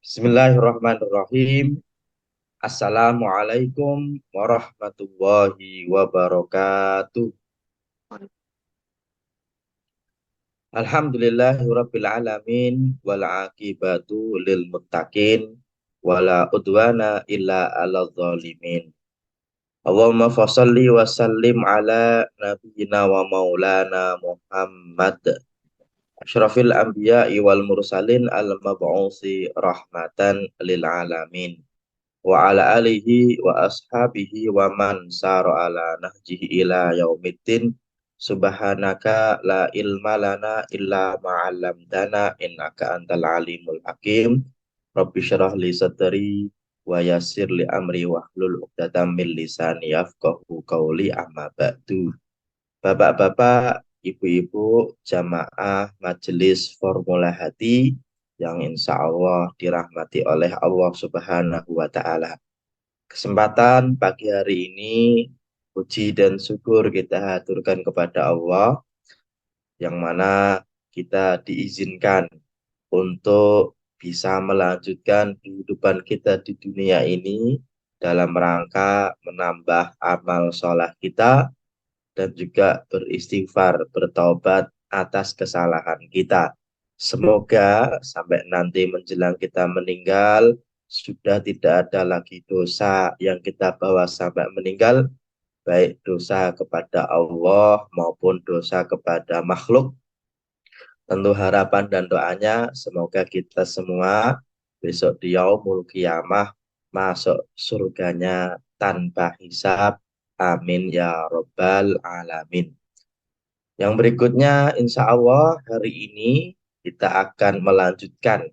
Bismillahirrahmanirrahim. Assalamualaikum warahmatullahi wabarakatuh. Alhamdulillahirabbil alamin wal aqibatu lil muttaqin wala udwana illa 'alal zalimin. Allahumma fashalli wa sallim ala nabiyyina wa maulana Muhammad asyrafil anbiya'i wal mursalin al mab'usi rahmatan lil alamin. Wa ala alihi wa ashabihi wa man sara ala nahjihi ila yaumiddin. Subhanaka la ilma lana illa ma'allamtana innaka antal alimul hakim. Rabbi syrah li sadri wa yassir li amri wahlul 'uqdatam min lisani yafqahu qawli amma ba'du. Bapak-bapak, ibu-ibu, jamaah majelis Formula Hati yang insya Allah dirahmati oleh Allah Subhanahu wa Ta'ala. Kesempatan pagi hari ini, puji dan syukur kita haturkan kepada Allah, yang mana kita diizinkan untuk bisa melanjutkan kehidupan kita di dunia ini dalam rangka menambah amal sholat kita dan juga beristighfar, bertaubat atas kesalahan kita. Semoga sampai nanti menjelang kita meninggal, sudah tidak ada lagi dosa yang kita bawa sampai meninggal, baik dosa kepada Allah maupun dosa kepada makhluk. Tentu harapan dan doanya semoga kita semua besok di yaumul qiyamah masuk surganya tanpa hisab. Amin ya robbal alamin. Yang berikutnya, insya Allah hari ini kita akan melanjutkan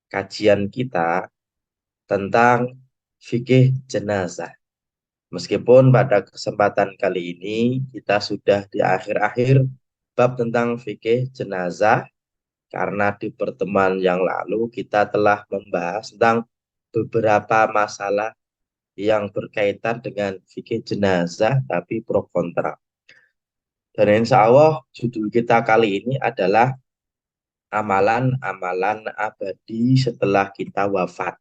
kajian kita tentang fikih jenazah. Meskipun pada kesempatan kali ini kita sudah di akhir-akhir bab tentang fikih jenazah, karena di pertemuan yang lalu kita telah membahas tentang beberapa masalah yang berkaitan dengan fikih jenazah tapi pro kontra. Dan insya Allah judul kita kali ini adalah amalan-amalan abadi setelah kita wafat.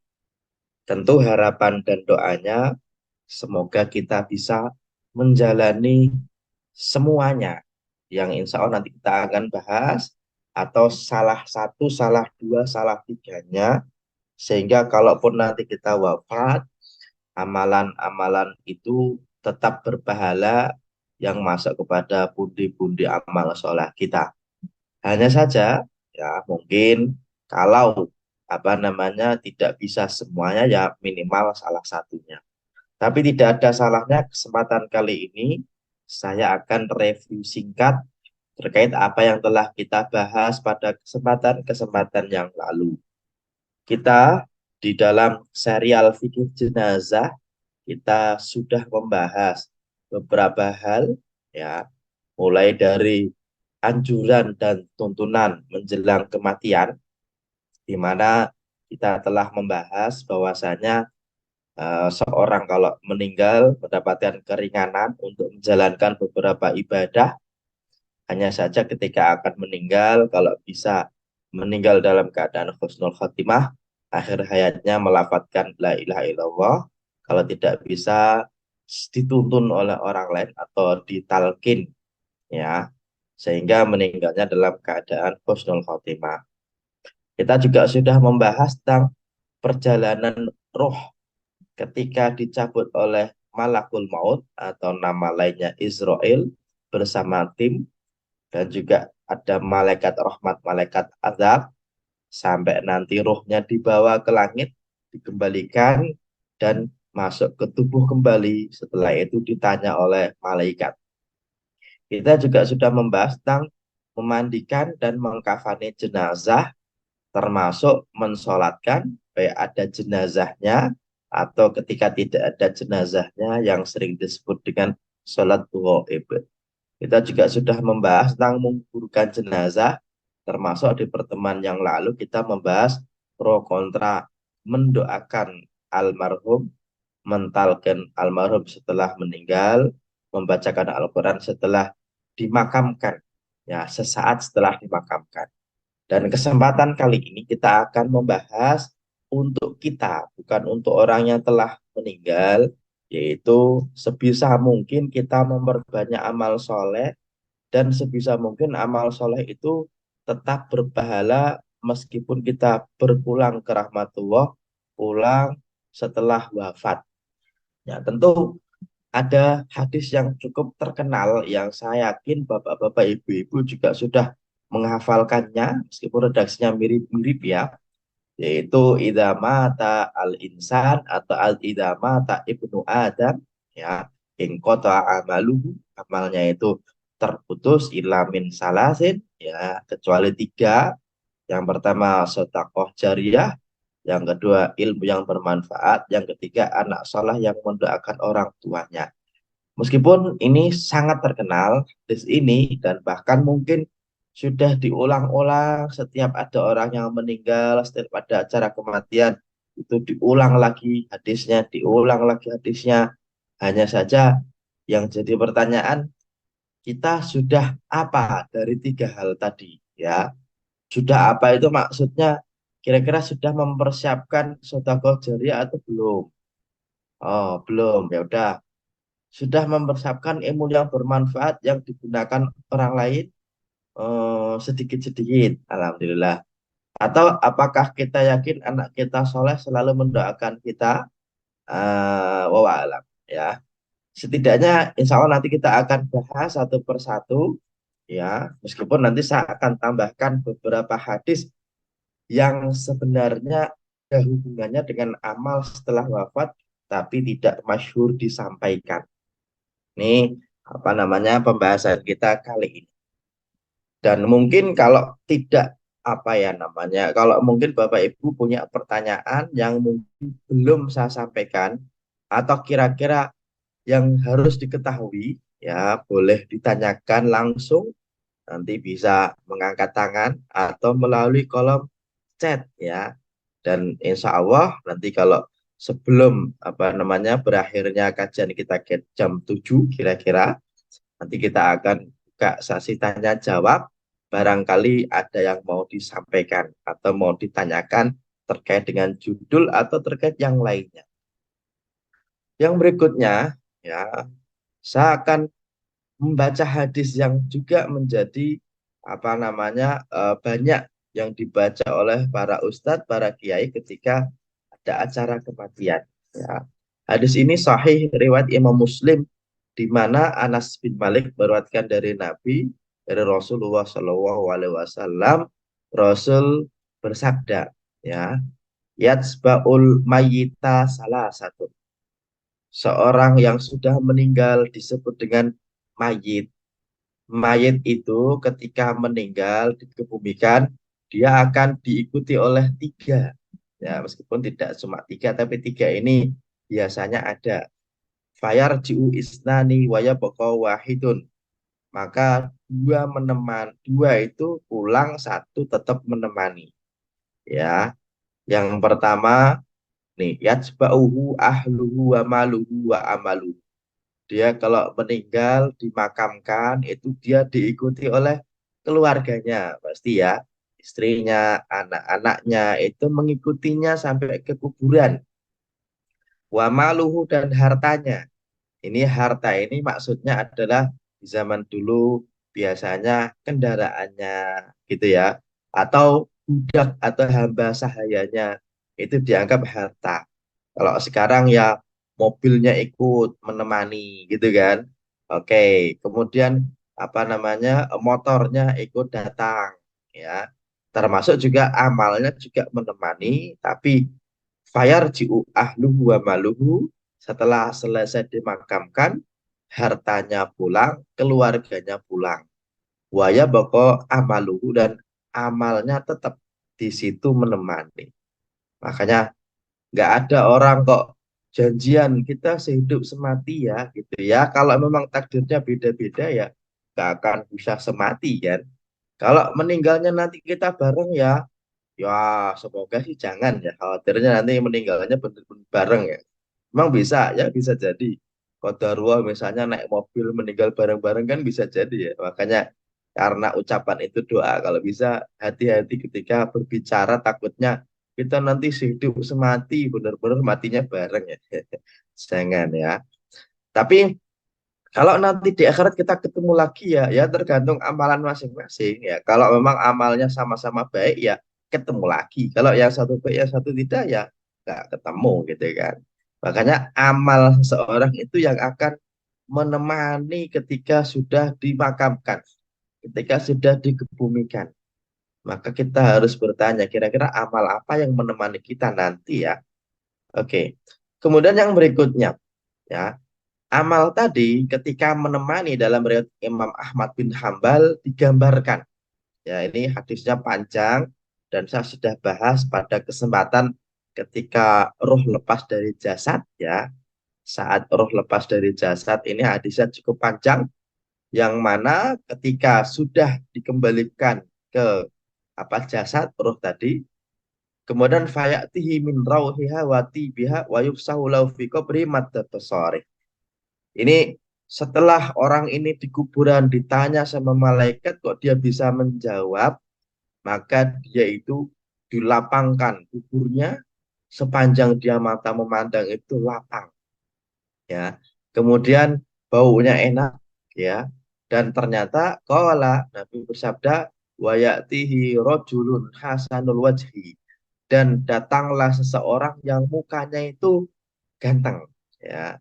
Tentu harapan dan doanya semoga kita bisa menjalani semuanya yang insya Allah nanti kita akan bahas, atau salah satu, salah dua, salah tiganya, sehingga kalaupun nanti kita wafat, amalan-amalan itu tetap berpahala yang masuk kepada pundi-pundi amal sholat kita. Hanya saja, ya mungkin kalau tidak bisa semuanya, ya minimal salah satunya. Tapi tidak ada salahnya kesempatan kali ini saya akan review singkat terkait apa yang telah kita bahas pada kesempatan-kesempatan yang lalu. Kita di dalam serial fikih jenazah kita sudah membahas beberapa hal, ya, mulai dari anjuran dan tuntunan menjelang kematian, di mana kita telah membahas bahwasanya seorang kalau meninggal mendapatkan keringanan untuk menjalankan beberapa ibadah. Hanya saja ketika akan meninggal, kalau bisa meninggal dalam keadaan husnul khotimah, akhir hayatnya melafadzkan la ilaha illallah. Kalau tidak bisa, dituntun oleh orang lain atau ditalkin, ya, sehingga meninggalnya dalam keadaan husnul khotimah. Kita juga sudah membahas tentang perjalanan roh ketika dicabut oleh malakul maut atau nama lainnya Israel bersama tim, dan juga ada malaikat rahmat, malaikat azab, sampai nanti rohnya dibawa ke langit, dikembalikan, dan masuk ke tubuh kembali. Setelah itu ditanya oleh malaikat. Kita juga sudah membahas tentang memandikan dan mengkafani jenazah, termasuk mensolatkan, baik ada jenazahnya atau ketika tidak ada jenazahnya yang sering disebut dengan sholat ghaib. Kita juga sudah membahas tentang menguburkan jenazah, termasuk di pertemuan yang lalu kita membahas pro kontra mendoakan almarhum, mentalkan almarhum setelah meninggal, membacakan Al-Quran setelah dimakamkan, ya, sesaat setelah dimakamkan. Dan kesempatan kali ini kita akan membahas untuk kita, bukan untuk orang yang telah meninggal, yaitu sebisa mungkin kita memperbanyak amal soleh, dan sebisa mungkin amal soleh itu tetap berpahala meskipun kita berpulang ke rahmatullah, pulang setelah wafat. Ya, tentu ada hadis yang cukup terkenal yang saya yakin bapak-bapak, ibu-ibu juga sudah menghafalkannya, meskipun redaksinya mirip-mirip ya, yaitu idza mata al insan atau al idza mata ibnu adam, ya, in qata amaluhu, amalnya itu terputus ilamin salasin, ya, kecuali tiga. Yang pertama sedekah jariyah, yang kedua ilmu yang bermanfaat, yang ketiga anak soleh yang mendoakan orang tuanya. Meskipun ini sangat terkenal, hadis ini, dan bahkan mungkin sudah diulang-ulang setiap ada orang yang meninggal, setiap ada acara kematian, itu diulang lagi hadisnya, diulang lagi hadisnya. Hanya saja yang jadi pertanyaan, kita sudah apa dari tiga hal tadi? Ya, sudah apa itu maksudnya? Kira-kira sudah mempersiapkan sedekah jariyah atau belum? Oh, belum. Ya udah, sudah mempersiapkan ilmu yang bermanfaat yang digunakan orang lain sedikit-sedikit, alhamdulillah. Atau apakah kita yakin anak kita soleh selalu mendoakan kita? Wallahu alam, ya. Setidaknya insya Allah nanti kita akan bahas satu persatu, ya. Meskipun nanti saya akan tambahkan beberapa hadis yang sebenarnya ada hubungannya dengan amal setelah wafat, tapi tidak masyhur disampaikan. Ini apa namanya pembahasan kita kali ini. Dan mungkin kalau tidak apa ya namanya, kalau mungkin Bapak Ibu punya pertanyaan yang mungkin belum saya sampaikan atau kira-kira yang harus diketahui, ya boleh ditanyakan langsung, nanti bisa mengangkat tangan atau melalui kolom chat ya. Dan insya Allah nanti kalau sebelum apa namanya berakhirnya kajian kita ke jam 7 kira-kira, nanti kita akan buka sesi tanya jawab. Barangkali ada yang mau disampaikan atau mau ditanyakan terkait dengan judul atau terkait yang lainnya. Yang berikutnya, ya, saya akan membaca hadis yang juga menjadi apa namanya banyak yang dibaca oleh para ustadz, para kiai ketika ada acara kematian. Ya. Hadis ini sahih riwayat Imam Muslim, di mana Anas bin Malik meriwayatkan dari Nabi, dari Rasulullah Shallallahu Alaihi Wasallam, Rasul bersabda, ya, yatsbaul mayyita salah satu. Seorang yang sudah meninggal disebut dengan mayit. Mayit itu ketika meninggal dikebumikan, dia akan diikuti oleh tiga. Ya, meskipun tidak cuma tiga, tapi tiga ini biasanya ada. Fayar ji'u isnani waya boko wahidun. Maka dua itu pulang, satu tetap menemani. Ya, yang pertama nih, yatsba'uhu ahluhu wa maluhu wa amaluhu. Dia kalau meninggal dimakamkan itu dia diikuti oleh keluarganya pasti ya, istrinya, anak-anaknya itu mengikutinya sampai ke kuburan. Wa maluhu dan hartanya. Ini harta ini maksudnya adalah di zaman dulu biasanya kendaraannya gitu ya, atau budak atau hamba sahayanya itu dianggap harta. Kalau sekarang ya mobilnya ikut menemani gitu kan. Oke, kemudian apa namanya motornya ikut datang ya. Termasuk juga amalnya juga menemani, tapi fayarji'u ahluhu wa maluhu, setelah selesai dimakamkan, hartanya pulang, keluarganya pulang. Waya bako amaluhu, dan amalnya tetap di situ menemani. Makanya nggak ada orang kok janjian kita sehidup semati ya gitu ya. Kalau memang takdirnya beda-beda ya nggak akan bisa semati kan. Kalau meninggalnya nanti kita bareng ya, ya semoga sih jangan ya. Khawatirnya nanti meninggalnya bener-bener bareng ya. Emang bisa ya, bisa jadi. Qadarullah misalnya naik mobil meninggal bareng-bareng kan bisa jadi ya. Makanya karena ucapan itu doa, kalau bisa hati-hati ketika berbicara, takutnya kita nanti sehidup semati, benar-benar matinya bareng ya. Jangan ya. Tapi kalau nanti di akhirat kita ketemu lagi ya, ya tergantung amalan masing-masing ya. Kalau memang amalnya sama-sama baik ya ketemu lagi. Kalau yang satu baik yang satu tidak ya nggak ketemu gitu kan. Makanya amal seseorang itu yang akan menemani ketika sudah dimakamkan, ketika sudah dikebumikan. Maka kita harus bertanya kira-kira amal apa yang menemani kita nanti ya. Oke. Kemudian yang berikutnya ya, amal tadi ketika menemani dalam riwayat Imam Ahmad bin Hambal digambarkan. Ya, ini hadisnya panjang dan saya sudah bahas pada kesempatan ketika ruh lepas dari jasad ya. Saat ruh lepas dari jasad ini hadisnya cukup panjang yang mana ketika sudah dikembalikan ke apa jasad ruh tadi, kemudian fayatihi min rauhiha wa tibiha wa yufsahu lahu fi qabri madda basari. Ini setelah orang ini di kuburan ditanya sama malaikat kok dia bisa menjawab, maka dia itu dilapangkan kuburnya sepanjang dia mata memandang itu lapang ya. Kemudian baunya enak ya. Dan ternyata qala Nabi bersabda wa ya'tihi rajulun hasanul wajhi dan datanglah seseorang yang mukanya itu ganteng ya.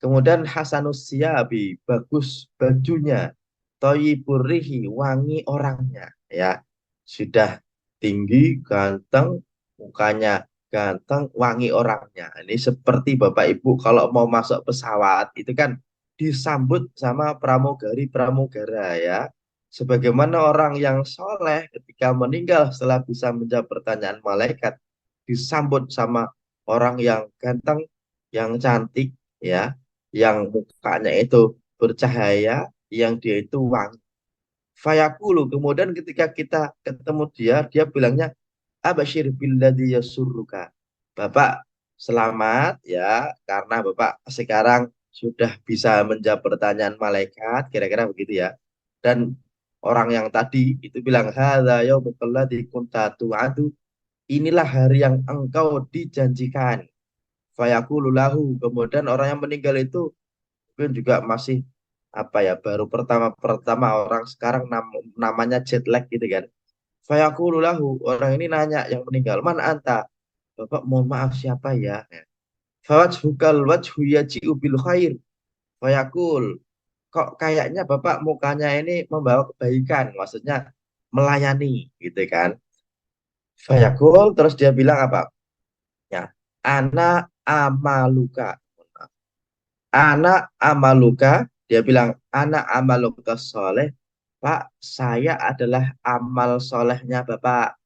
Kemudian Hasanus Siabi, bagus bajunya. Thayyibur rihi, wangi orangnya. Ya, sudah tinggi, ganteng, mukanya ganteng, wangi orangnya. Ini seperti Bapak Ibu kalau mau masuk pesawat, itu kan disambut sama pramugari-pramugara ya. Sebagaimana orang yang soleh ketika meninggal setelah bisa menjawab pertanyaan malaikat, disambut sama orang yang ganteng, yang cantik, ya yang mukanya itu bercahaya, yang dia itu wangi. Fayaqulu, kemudian ketika kita ketemu dia, dia bilangnya, Abashir billadzi yasurruka. Bapak, selamat ya, karena Bapak sekarang sudah bisa menjawab pertanyaan malaikat, kira-kira begitu ya. Dan orang yang tadi itu bilang, hadza yaumukal ladzi kunta tu'adu. Inilah hari yang engkau dijanjikan. Fayaqulu lahu, kemudian orang yang meninggal itu mungkin juga masih apa ya baru pertama-pertama orang sekarang namanya jet lag gitu kan. Fayaqulu lahu, orang ini nanya yang meninggal, "Man anta?" Bapak mohon maaf siapa ya? Fawajhukal wajhu yaji'u bil khair. Fayaqul, kok kayaknya Bapak mukanya ini membawa kebaikan, maksudnya melayani gitu kan. Fayaqul terus dia bilang apa? Ya, ana amaluka. Anak amaluka, dia bilang, anak amaluka soleh, Pak, saya adalah amal solehnya Bapak.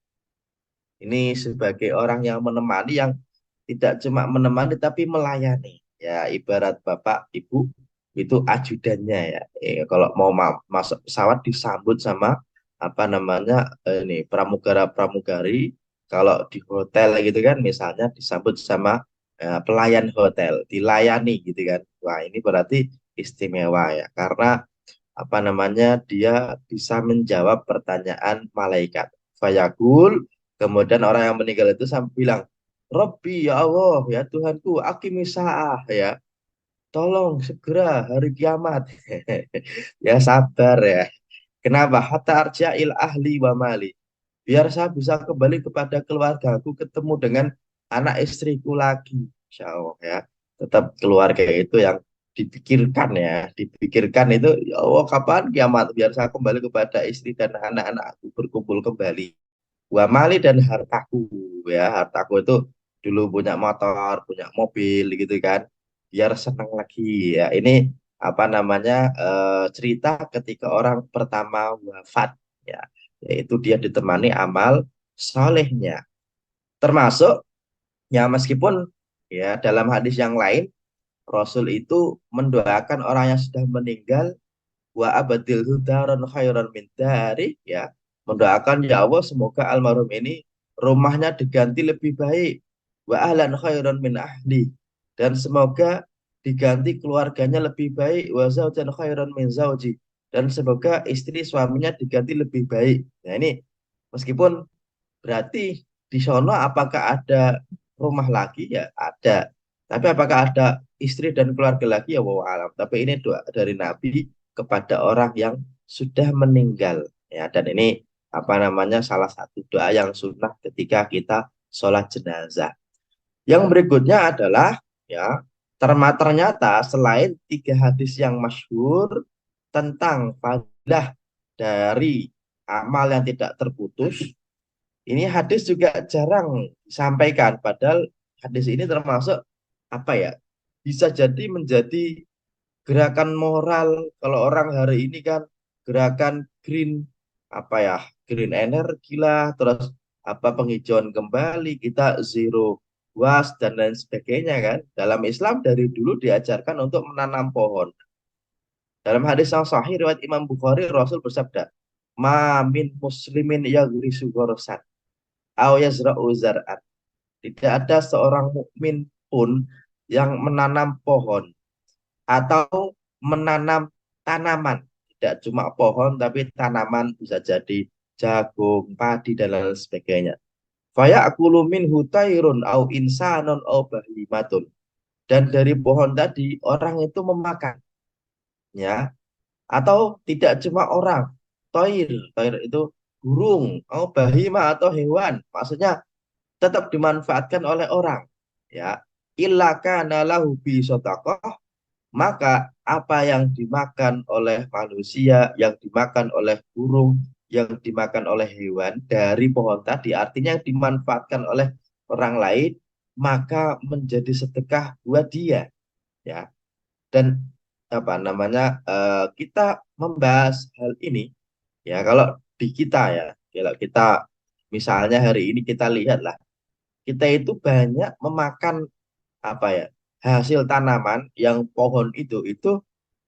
Ini sebagai orang yang menemani, yang tidak cuma menemani, tapi melayani. Ya, ibarat Bapak, Ibu, itu ajudannya ya. Kalau mau masuk pesawat disambut sama, apa namanya, ini pramugara-pramugari. Kalau di hotel gitu kan, misalnya disambut sama pelayan hotel, dilayani gitu kan. Wah, ini berarti istimewa ya, karena apa namanya dia bisa menjawab pertanyaan malaikat. Fayaqul, kemudian orang yang meninggal itu sampai bilang, Robbi ya Allah ya Tuhanku, akimisa'ah ya, tolong segera hari kiamat. Ya sabar ya. Kenapa? Hatta arja'il ahli wa mali. Biar saya bisa kembali kepada keluargaku, ketemu dengan anak istriku lagi. Insya Allah ya. Tetap keluarga itu yang dipikirkan ya. Dipikirkan itu, ya Allah kapan kiamat? Biar saya kembali kepada istri dan anak-anakku berkumpul kembali. Wa mali dan hartaku ya. Hartaku itu dulu punya motor, punya mobil gitu kan. Biar senang lagi ya. Ini apa namanya cerita ketika orang pertama wafat ya, yaitu dia ditemani amal solehnya, termasuk ya meskipun ya dalam hadis yang lain Rasul itu mendoakan orang yang sudah meninggal, wa abadil hudaron khairan min dari ya, mendoakan ya Allah semoga almarhum ini rumahnya diganti lebih baik, wa ahlan khairan min ahli, dan semoga diganti keluarganya lebih baik, wa zaujan khairan min zauji, dan semoga istri suaminya diganti lebih baik. Nah ini meskipun berarti di sono apakah ada rumah lagi? Ya ada. Tapi apakah ada istri dan keluarga lagi? Ya wallahu alam. Tapi ini doa dari Nabi kepada orang yang sudah meninggal. Ya, dan ini apa namanya salah satu doa yang sunnah ketika kita sholat jenazah. Yang berikutnya adalah ya ternyata selain tiga hadis yang masyhur tentang fadilah dari amal yang tidak terputus, ini hadis juga jarang disampaikan. Padahal hadis ini termasuk apa ya? Bisa jadi menjadi gerakan moral kalau orang hari ini kan gerakan green apa ya? Green energi lah, terus apa penghijauan kembali, kita zero waste dan lain sebagainya kan. Dalam Islam dari dulu diajarkan untuk menanam pohon. Dalam hadis yang sahih riwayat Imam Bukhari Rasul bersabda, "Ma min muslimin yaghrisu gharasan aw yazra'u zar'an." Tidak ada seorang mukmin pun yang menanam pohon atau menanam tanaman. Tidak cuma pohon tapi tanaman bisa jadi jagung, padi dan lain sebagainya. Faya akulumin hutairun au insanun au bahimatun. Dan dari pohon tadi orang itu memakan, ya, atau tidak cuma orang, toir, toir itu burung, au bahima atau hewan. Maksudnya tetap dimanfaatkan oleh orang, ya, illa kana lahu bi sodaqah, maka apa yang dimakan oleh manusia, yang dimakan oleh burung, yang dimakan oleh hewan dari pohon tadi, artinya yang dimanfaatkan oleh orang lain, maka menjadi sedekah buat dia, ya. Dan apa namanya kita membahas hal ini, ya, kalau di kita ya, kalau kita misalnya hari ini kita lihatlah kita itu banyak memakan apa ya hasil tanaman yang pohon itu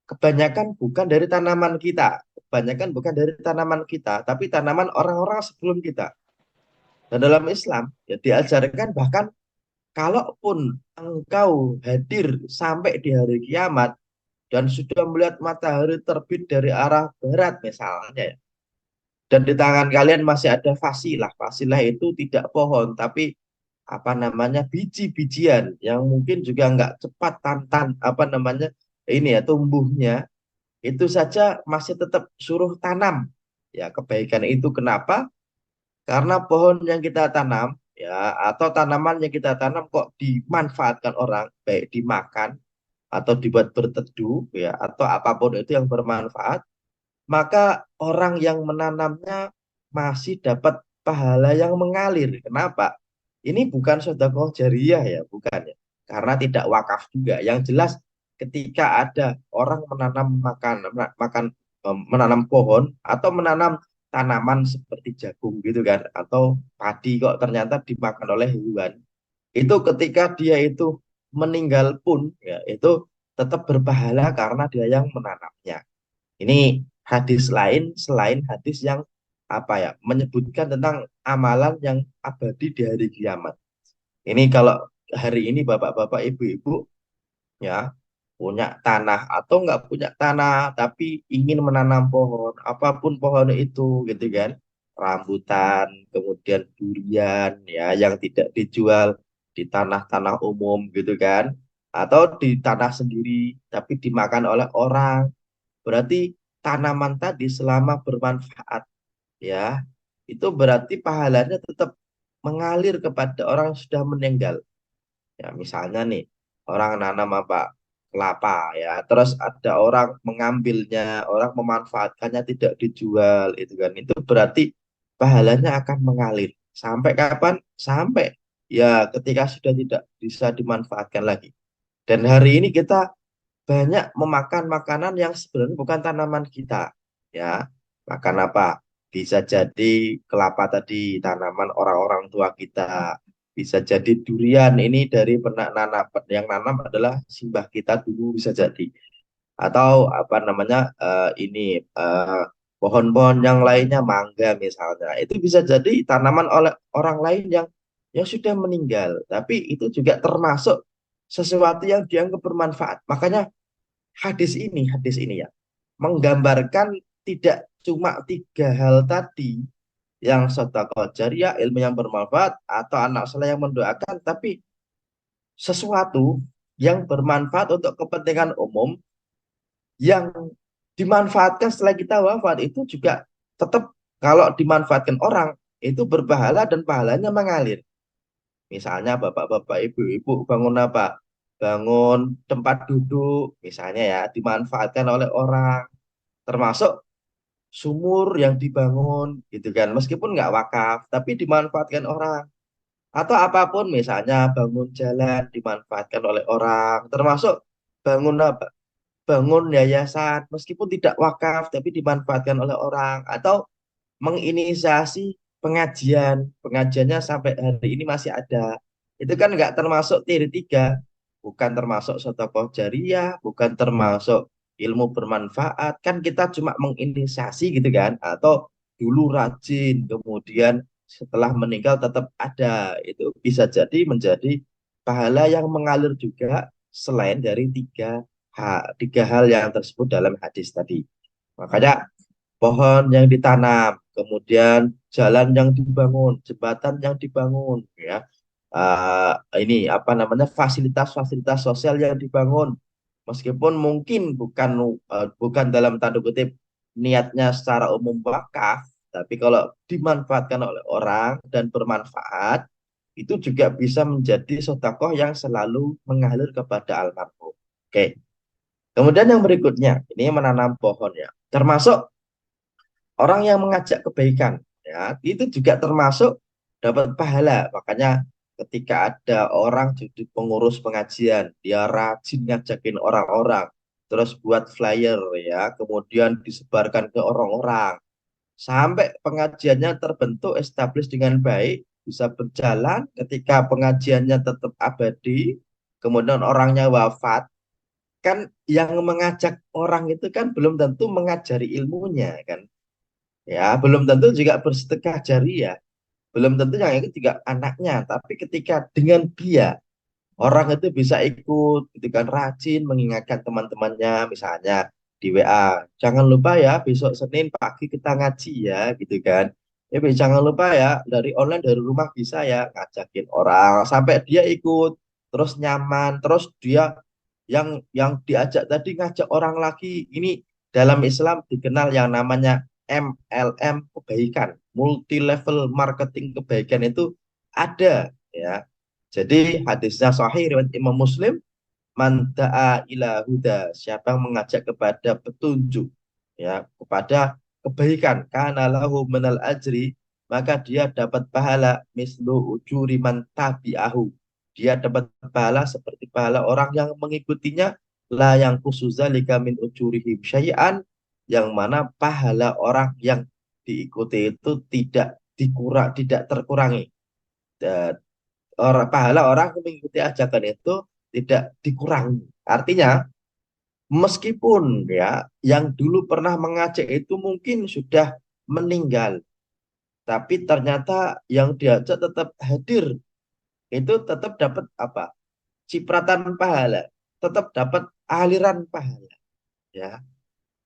kebanyakan bukan dari tanaman kita, kebanyakan bukan dari tanaman kita, tapi tanaman orang-orang sebelum kita. Dan dalam Islam ya diajarkan bahkan kalaupun engkau hadir sampai di hari kiamat dan sudah melihat matahari terbit dari arah barat misalnya ya, dan di tangan kalian masih ada fasilah. Fasilah itu tidak pohon, tapi apa namanya biji-bijian yang mungkin juga nggak cepat tantan apa namanya ini ya tumbuhnya, itu saja masih tetap suruh tanam. Ya, kebaikan itu kenapa? Karena pohon yang kita tanam ya atau tanaman yang kita tanam kok dimanfaatkan orang, baik dimakan atau dibuat berteduh ya atau apapun itu yang bermanfaat, maka orang yang menanamnya masih dapat pahala yang mengalir. Kenapa? Ini bukan sedekah jariyah ya, bukan ya. Karena tidak wakaf juga. Yang jelas ketika ada orang menanam menanam pohon atau menanam tanaman seperti jagung gitu kan atau padi kok ternyata dimakan oleh hewan. Itu ketika dia itu meninggal pun ya itu tetap berpahala karena dia yang menanamnya. Ini hadis lain selain hadis yang apa ya menyebutkan tentang amalan yang abadi di hari kiamat. Ini kalau hari ini bapak-bapak, ibu-ibu ya punya tanah atau nggak punya tanah tapi ingin menanam pohon, apapun pohon itu gitu kan, rambutan, kemudian durian ya yang tidak dijual di tanah-tanah umum gitu kan, atau di tanah sendiri tapi dimakan oleh orang. Berarti tanaman tadi selama bermanfaat ya, itu berarti pahalanya tetap mengalir kepada orang yang sudah meninggal. Ya, misalnya nih, orang nanam apa? Kelapa ya. Terus ada orang mengambilnya, orang memanfaatkannya tidak dijual itu kan. Itu berarti pahalanya akan mengalir. Sampai kapan? Sampai ya ketika sudah tidak bisa dimanfaatkan lagi. Dan hari ini kita banyak memakan makanan yang sebenarnya bukan tanaman kita. Ya, makan apa? Bisa jadi kelapa tadi, tanaman orang-orang tua kita. Bisa jadi durian ini dari penak nanam yang nanam adalah simbah kita dulu bisa jadi. Atau apa namanya ini pohon-pohon yang lainnya mangga misalnya. Itu bisa jadi tanaman oleh orang lain yang sudah meninggal. Tapi itu juga termasuk sesuatu yang dianggap bermanfaat. Makanya hadis ini ya menggambarkan tidak cuma tiga hal tadi yang sedekah jariah, ilmu yang bermanfaat, atau anak soleh yang mendoakan, tapi sesuatu yang bermanfaat untuk kepentingan umum yang dimanfaatkan setelah kita wafat itu juga tetap kalau dimanfaatkan orang itu berpahala dan pahalanya mengalir. Misalnya bapak-bapak, ibu-ibu bangun apa? Bangun tempat duduk, misalnya ya, dimanfaatkan oleh orang, termasuk sumur yang dibangun, gitu kan. Meskipun nggak wakaf, tapi dimanfaatkan orang. Atau apapun, misalnya bangun jalan, dimanfaatkan oleh orang, termasuk bangun apa? Bangun yayasan, meskipun tidak wakaf, tapi dimanfaatkan oleh orang. Atau menginisiasi pengajian, pengajiannya sampai hari ini masih ada. Itu kan nggak termasuk tier 3, bukan termasuk sedekah jariah, bukan termasuk ilmu bermanfaat. Kan kita cuma menginisiasi gitu kan, atau dulu rajin, kemudian setelah meninggal tetap ada. Itu bisa jadi menjadi pahala yang mengalir juga selain dari tiga hal yang tersebut dalam hadis tadi. Makanya pohon yang ditanam, kemudian jalan yang dibangun, jembatan yang dibangun, ya. Ini apa namanya fasilitas-fasilitas sosial yang dibangun, meskipun mungkin bukan dalam tanda kutip niatnya secara umum wakaf, tapi kalau dimanfaatkan oleh orang dan bermanfaat, itu juga bisa menjadi sedekah yang selalu mengalir kepada almarhum. Oke. Kemudian yang berikutnya, ini menanam pohon ya. Termasuk orang yang mengajak kebaikan, ya, itu juga termasuk dapat pahala. Makanya ketika ada orang jadi pengurus pengajian, dia rajin ngajakin orang-orang, terus buat flyer ya, kemudian disebarkan ke orang-orang. Sampai pengajiannya terbentuk, establish dengan baik, bisa berjalan ketika pengajiannya tetap abadi, kemudian orangnya wafat, kan yang mengajak orang itu kan belum tentu mengajari ilmunya kan. Ya, belum tentu juga bersedekah jariah, belum tentu yang itu juga anaknya, tapi ketika dengan dia orang itu bisa ikut gitu kan, rajin mengingatkan teman-temannya, misalnya di WA, jangan lupa ya besok Senin pagi kita ngaji ya gitu kan. Ya, jangan lupa ya dari online dari rumah bisa ya, ngajakin orang sampai dia ikut, terus nyaman, terus dia yang diajak tadi ngajak orang lagi. Ini dalam Islam dikenal yang namanya MLM kebaikan, multi level marketing kebaikan itu ada ya. Jadi hadisnya sahih riwayat Imam Muslim, man da'a ila huda, siapa yang mengajak kepada petunjuk, ya, kepada kebaikan, kana lahu minal ajri, maka dia dapat pahala mislu ujuri man tabi'ahu. Dia dapat pahala seperti pahala orang yang mengikutinya, la yang khususnya min ujurihim syai'an, yang mana pahala orang yang diikuti itu tidak terkurangi. Dan pahala orang yang mengikuti ajakan itu tidak dikurangi. Artinya, meskipun ya yang dulu pernah mengajak itu mungkin sudah meninggal, tapi ternyata yang diajak tetap hadir, itu tetap dapat apa? Cipratan pahala, tetap dapat aliran pahala, ya.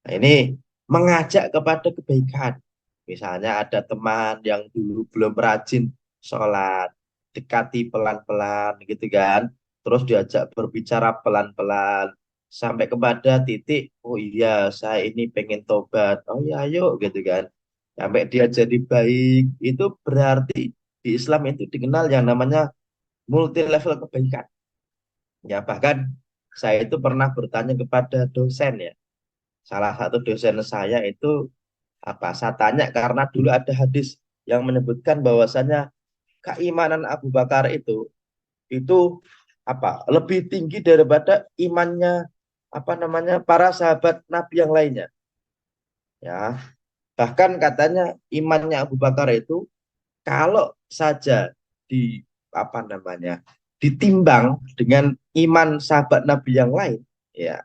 Nah, ini mengajak kepada kebaikan. Misalnya ada teman yang dulu belum rajin sholat, dekati pelan-pelan gitu kan. Terus diajak berbicara pelan-pelan. Sampai kepada titik, oh iya saya ini pengen tobat. Oh iya ayo gitu kan. Sampai dia jadi baik. Itu berarti di Islam itu dikenal yang namanya multi level kebaikan. Ya bahkan saya itu pernah bertanya kepada dosen ya. Salah satu dosen saya itu apa? Saya tanya karena dulu ada hadis yang menyebutkan bahwasanya keimanan Abu Bakar itu apa? Lebih tinggi daripada imannya apa namanya para sahabat Nabi yang lainnya. Ya, bahkan katanya imannya Abu Bakar itu kalau saja di apa namanya ditimbang dengan iman sahabat Nabi yang lain, ya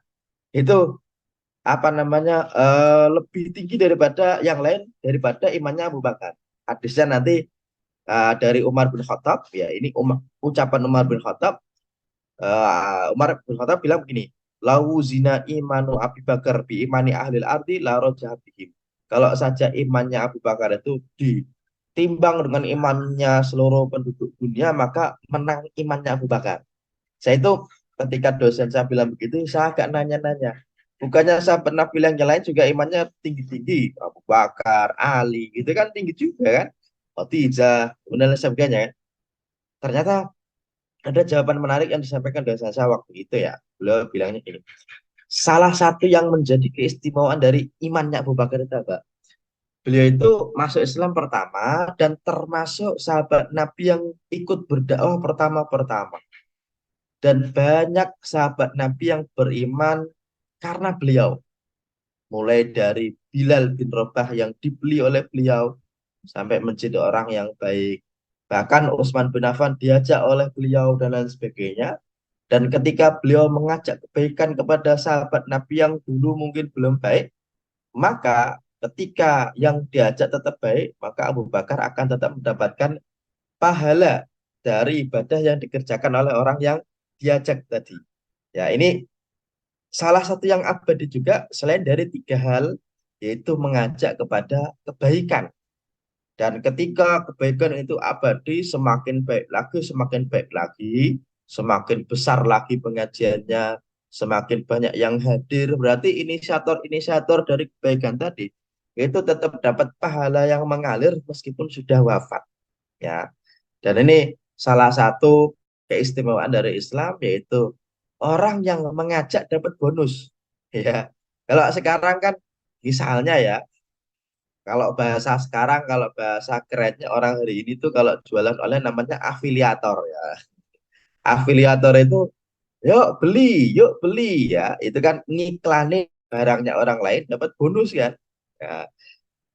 itu apa namanya lebih tinggi daripada yang lain, daripada imannya Abu Bakar. Hadisnya nanti dari Umar bin Khattab, ya ini ucapan Umar bin Khattab. Umar bin Khattab bilang begini, lau zina imanu Abu Bakar bi imani ahlil ardi la rojah bihim. Kalau saja imannya Abu Bakar itu timbang dengan imannya seluruh penduduk dunia, maka menang imannya Abu Bakar. Saya itu ketika dosen saya bilang begitu, saya agak nanya-nanya. Bukannya saya pernah bilang yang lain juga imannya tinggi-tinggi. Abu Bakar, Ali, gitu kan tinggi juga kan. Khadijah, kemudian lain sebagainya kan. Ternyata ada jawaban menarik yang disampaikan dosen saya waktu itu ya. Beliau bilangnya gini, salah satu yang menjadi keistimewaan dari imannya Abu Bakar itu apa? Beliau itu masuk Islam pertama dan termasuk sahabat Nabi yang ikut berdakwah pertama-pertama. Dan banyak sahabat Nabi yang beriman karena beliau. Mulai dari Bilal bin Rabah yang dibeli oleh beliau sampai menjadi orang yang baik. Bahkan Utsman bin Affan diajak oleh beliau dan lain sebagainya. Dan ketika beliau mengajak kebaikan kepada sahabat Nabi yang dulu mungkin belum baik, maka ketika yang diajak tetap baik, maka Abu Bakar akan tetap mendapatkan pahala dari ibadah yang dikerjakan oleh orang yang diajak tadi. Ya, ini salah satu yang abadi juga selain dari tiga hal, yaitu mengajak kepada kebaikan. Dan ketika kebaikan itu abadi, semakin baik lagi, semakin baik lagi, semakin besar lagi pengajiannya, semakin banyak yang hadir. Berarti inisiator-inisiator dari kebaikan tadi itu tetap dapat pahala yang mengalir meskipun sudah wafat. Ya, dan ini salah satu keistimewaan dari Islam yaitu orang yang mengajak dapat bonus. Ya, kalau sekarang kan misalnya ya, kalau bahasa sekarang, kalau bahasa kerennya orang hari ini tuh kalau jualan online namanya afiliator ya. Afiliator itu yuk beli ya. Itu kan ngiklanin barangnya orang lain dapat bonus kan. Ya,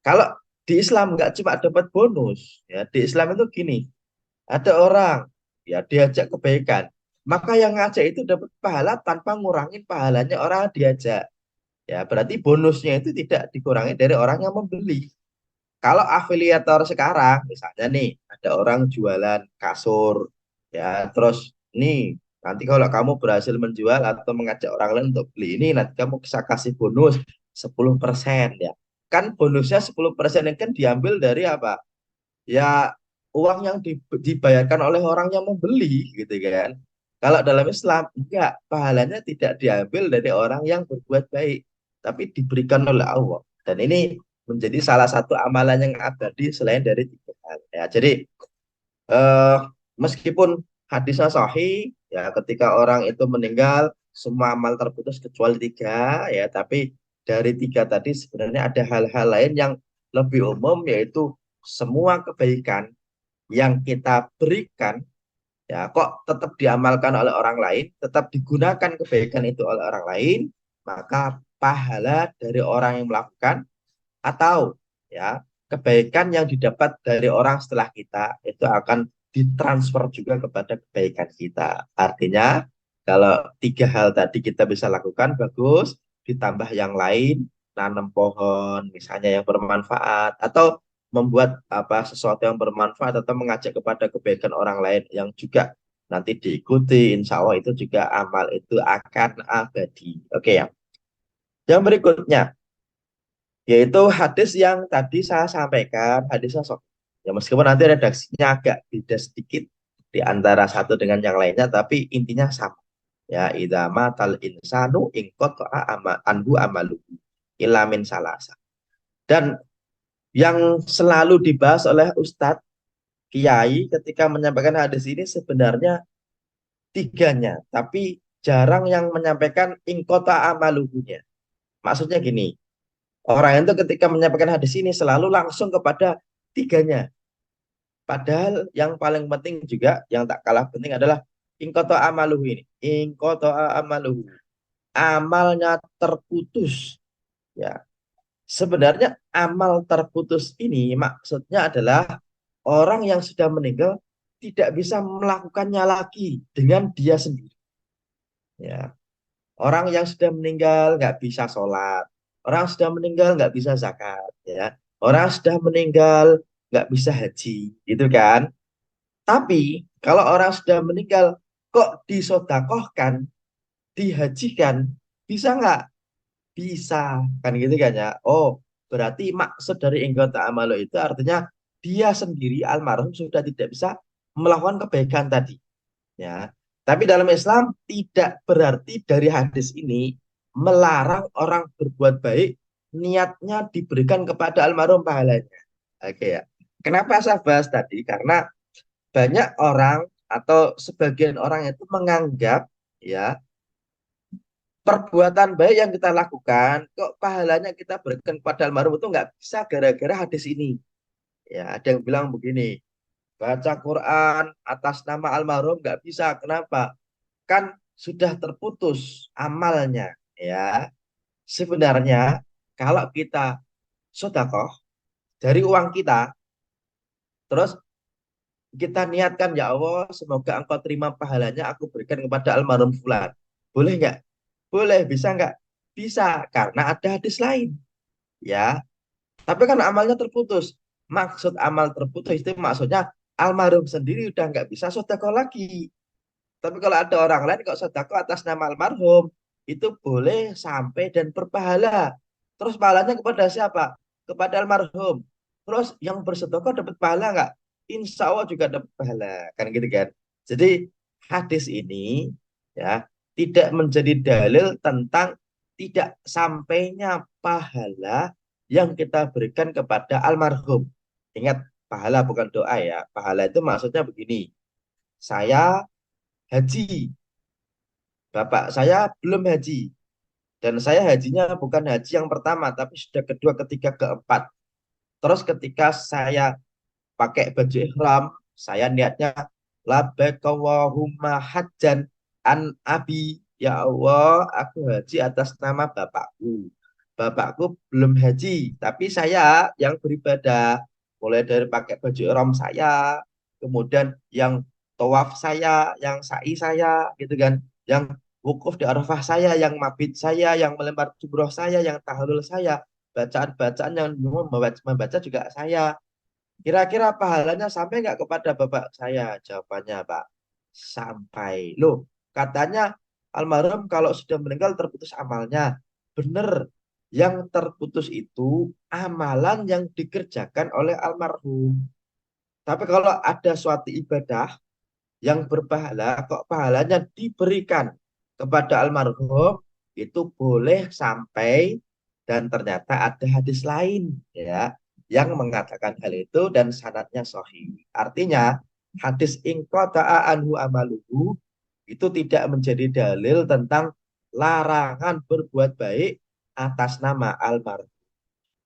kalau di Islam nggak cuma dapat bonus, ya di Islam itu gini, ada orang ya diajak kebaikan, maka yang ngajak itu dapat pahala tanpa ngurangin pahalanya orang yang diajak. Ya, berarti bonusnya itu tidak dikurangi dari orang yang membeli. Kalau afiliator sekarang, misalnya nih, ada orang jualan kasur, ya, terus nih, nanti kalau kamu berhasil menjual atau mengajak orang lain untuk beli ini, nanti kamu bisa kasih bonus 10% ya. Kan bonusnya 10% ini kan diambil dari apa? Ya, uang yang dibayarkan oleh orang yang membeli, gitu kan. Kalau dalam Islam, enggak, pahalanya tidak diambil dari orang yang berbuat baik, tapi diberikan oleh Allah. Dan ini menjadi salah satu amalan yang abadi selain dari tiga hal. Ya, jadi eh, meskipun hadisnya sahih, ya ketika orang itu meninggal, semua amal terputus kecuali tiga, ya, tapi dari tiga tadi sebenarnya ada hal-hal lain yang lebih umum, yaitu semua kebaikan yang kita berikan, ya kok tetap diamalkan oleh orang lain, tetap digunakan kebaikan itu oleh orang lain, maka pahala dari orang yang melakukan atau ya kebaikan yang didapat dari orang setelah kita itu akan ditransfer juga kepada kebaikan kita. Artinya kalau tiga hal tadi kita bisa lakukan bagus, ditambah yang lain, nanam pohon misalnya yang bermanfaat atau membuat apa sesuatu yang bermanfaat atau mengajak kepada kebaikan orang lain yang juga nanti diikuti, insya Allah itu juga amal itu akan abadi. Oke ya. Yang berikutnya yaitu hadis yang tadi saya sampaikan, hadis sosok. Ya meskipun nanti redaksinya agak beda sedikit di antara satu dengan yang lainnya, tapi intinya sama. Ya, idama tal insanu ingkoto'a anhu amalu ilamin salasa. Dan yang selalu dibahas oleh Ustadz Kiai ketika menyampaikan hadis ini sebenarnya tiganya, tapi jarang yang menyampaikan ingkota amaluhunya. Maksudnya gini, orang itu ketika menyampaikan hadis ini selalu langsung kepada tiganya. Padahal yang paling penting juga, yang tak kalah penting adalah ingkoto amaluhu ini. Ingkoto amaluhu. Amalnya terputus. Ya, sebenarnya amal terputus ini maksudnya adalah orang yang sudah meninggal tidak bisa melakukannya lagi dengan dia sendiri. Ya, orang yang sudah meninggal nggak bisa sholat. Orang sudah meninggal nggak bisa zakat. Ya, orang sudah meninggal nggak bisa haji, gitu kan? Tapi kalau orang sudah meninggal kok disodakohkan, dihajikan, bisa nggak? Bisa, kan gitu kan ya? Oh, berarti maksud dari anggota amalu itu artinya dia sendiri almarhum sudah tidak bisa melakukan kebaikan tadi. Ya. Tapi dalam Islam tidak berarti dari hadis ini melarang orang berbuat baik niatnya diberikan kepada almarhum pahalanya. Oke ya. Kenapa saya bahas tadi? Karena banyak orang atau sebagian orang itu menganggap ya perbuatan baik yang kita lakukan kok pahalanya kita berikan kepada almarhum itu nggak bisa gara-gara hadis ini. Ya, ada yang bilang begini, baca Quran atas nama almarhum nggak bisa. Kenapa? Kan sudah terputus amalnya. Ya, sebenarnya kalau kita sodakoh dari uang kita, terus kita niatkan ya Allah, semoga Engkau terima pahalanya, aku berikan kepada almarhum Fulan. Boleh nggak? Boleh, bisa nggak? Bisa, karena ada hadis lain. Ya, tapi kan amalnya terputus. Maksud amal terputus itu maksudnya almarhum sendiri udah nggak bisa sodakoh lagi. Tapi kalau ada orang lain kok sedekah atas nama almarhum, itu boleh sampai dan berpahala. Terus pahalanya kepada siapa? Kepada almarhum. Terus yang bersedekah dapat pahala nggak? Insya Allah juga dapat pahala. Kan gitu kan. Jadi hadis ini ya tidak menjadi dalil tentang tidak sampainya pahala yang kita berikan kepada almarhum. Ingat, pahala bukan doa ya. Pahala itu maksudnya begini. Saya haji. Bapak saya belum haji. Dan saya hajinya bukan haji yang pertama, tapi sudah kedua, ketiga, keempat. Terus ketika saya pakai baju ihram, saya niatnya labbaik Allahumma hajjan an abi. Ya Allah, aku haji atas nama bapakku. Bapakku belum haji, tapi saya yang beribadah. Mulai dari pakai baju ihram saya, kemudian yang tawaf saya, yang sa'i saya, gitu kan. Yang wukuf di Arafah saya, yang mabit saya, yang melempar jumroh saya, yang tahlul saya, bacaan-bacaan yang membaca juga saya. Kira-kira pahalanya sampai nggak kepada bapak saya? Jawabannya, Pak, sampai. Loh, katanya almarhum kalau sudah meninggal terputus amalnya. Bener, yang terputus itu amalan yang dikerjakan oleh almarhum. Tapi kalau ada suatu ibadah yang berpahala, kok pahalanya diberikan kepada almarhum, itu boleh sampai dan ternyata ada hadis lain ya yang mengatakan hal itu dan sanadnya sahih. Artinya hadis ingqata'a anhu amaluhu itu tidak menjadi dalil tentang larangan berbuat baik atas nama almarhum,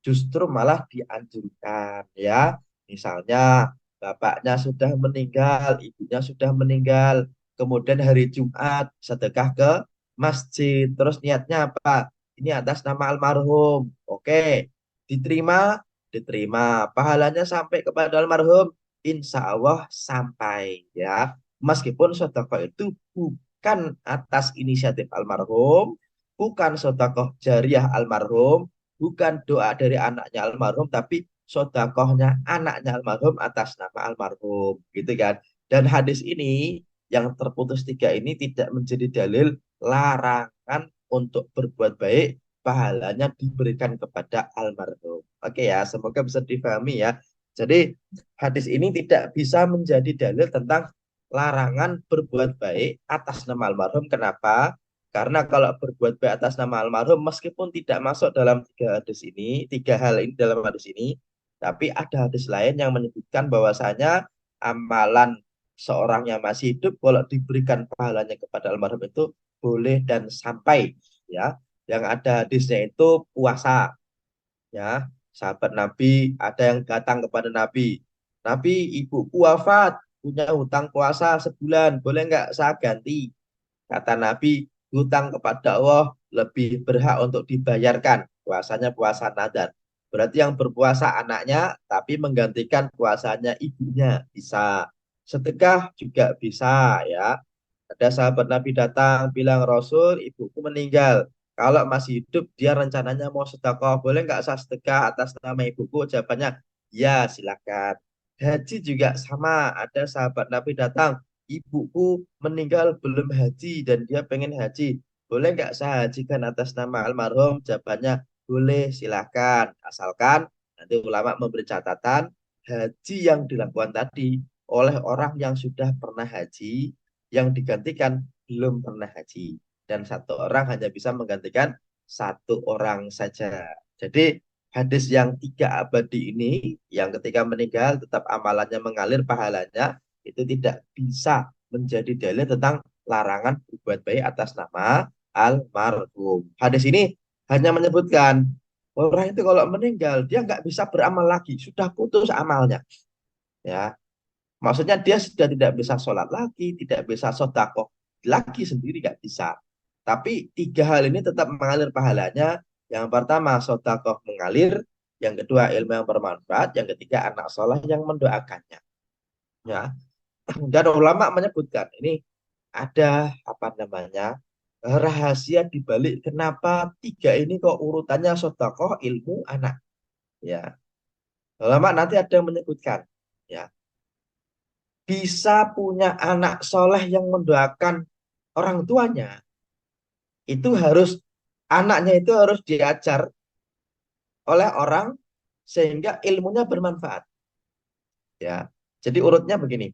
justru malah dianjurkan ya. Misalnya bapaknya sudah meninggal, ibunya sudah meninggal, kemudian hari Jumat sedekah ke masjid, terus niatnya apa? Ini atas nama almarhum. Oke, diterima, diterima. Pahalanya sampai kepada almarhum, insya Allah sampai ya. Meskipun sedekah itu bukan atas inisiatif almarhum, bukan sedekah jariah almarhum, bukan doa dari anaknya almarhum, tapi sodakohnya anaknya almarhum atas nama almarhum, gitu kan. Dan hadis ini yang terputus tiga ini tidak menjadi dalil larangan untuk berbuat baik, pahalanya diberikan kepada almarhum. Oke ya, semoga bisa difahami ya. Jadi hadis ini tidak bisa menjadi dalil tentang larangan berbuat baik atas nama almarhum. Kenapa? Karena kalau berbuat baik atas nama almarhum, meskipun tidak masuk dalam tiga hadis ini, tiga hal ini dalam hadis ini, tapi ada hadis lain yang menyebutkan bahwasanya amalan seorang yang masih hidup, kalau diberikan pahalanya kepada almarhum itu boleh dan sampai. Ya, yang ada hadisnya itu puasa. Ya, sahabat Nabi ada yang datang kepada Nabi. Nabi, ibuku wafat, punya hutang puasa sebulan, boleh nggak saya ganti? Kata Nabi, hutang kepada Allah lebih berhak untuk dibayarkan. Puasanya puasa nadar. Berarti yang berpuasa anaknya, tapi menggantikan puasanya ibunya. Bisa. Sedekah juga bisa ya. Ada sahabat Nabi datang, bilang, Rasul, ibuku meninggal. Kalau masih hidup, dia rencananya mau sedekah. Boleh nggak saya sedekah atas nama ibuku? Jawabannya, ya silakan. Haji juga sama. Ada sahabat Nabi datang, ibuku meninggal belum haji dan dia pengen haji. Boleh nggak saya hajikan atas nama almarhum? Jawabannya boleh, silakan. Asalkan nanti ulama memberi catatan haji yang dilakukan tadi oleh orang yang sudah pernah haji, yang digantikan belum pernah haji. Dan satu orang hanya bisa menggantikan satu orang saja. Jadi hadis yang tiga abadi ini, yang ketika meninggal tetap amalannya mengalir pahalanya, itu tidak bisa menjadi dalil tentang larangan berbuat baik atas nama almarhum. Hadis ini hanya menyebutkan orang itu kalau meninggal dia nggak bisa beramal lagi, sudah putus amalnya. Ya, maksudnya dia sudah tidak bisa sholat lagi, tidak bisa sedekah lagi sendiri nggak bisa. Tapi tiga hal ini tetap mengalir pahalanya. Yang pertama sedekah mengalir, yang kedua ilmu yang bermanfaat, yang ketiga anak soleh yang mendoakannya. Ya, dan ulama menyebutkan ini ada apa namanya rahasia di balik kenapa tiga ini kok urutannya sedekah, ilmu, anak. Ya, ulama nanti ada yang menyebutkan. Ya, bisa punya anak soleh yang mendoakan orang tuanya, itu harus anaknya itu harus diajar oleh orang sehingga ilmunya bermanfaat. Ya, jadi urutnya begini,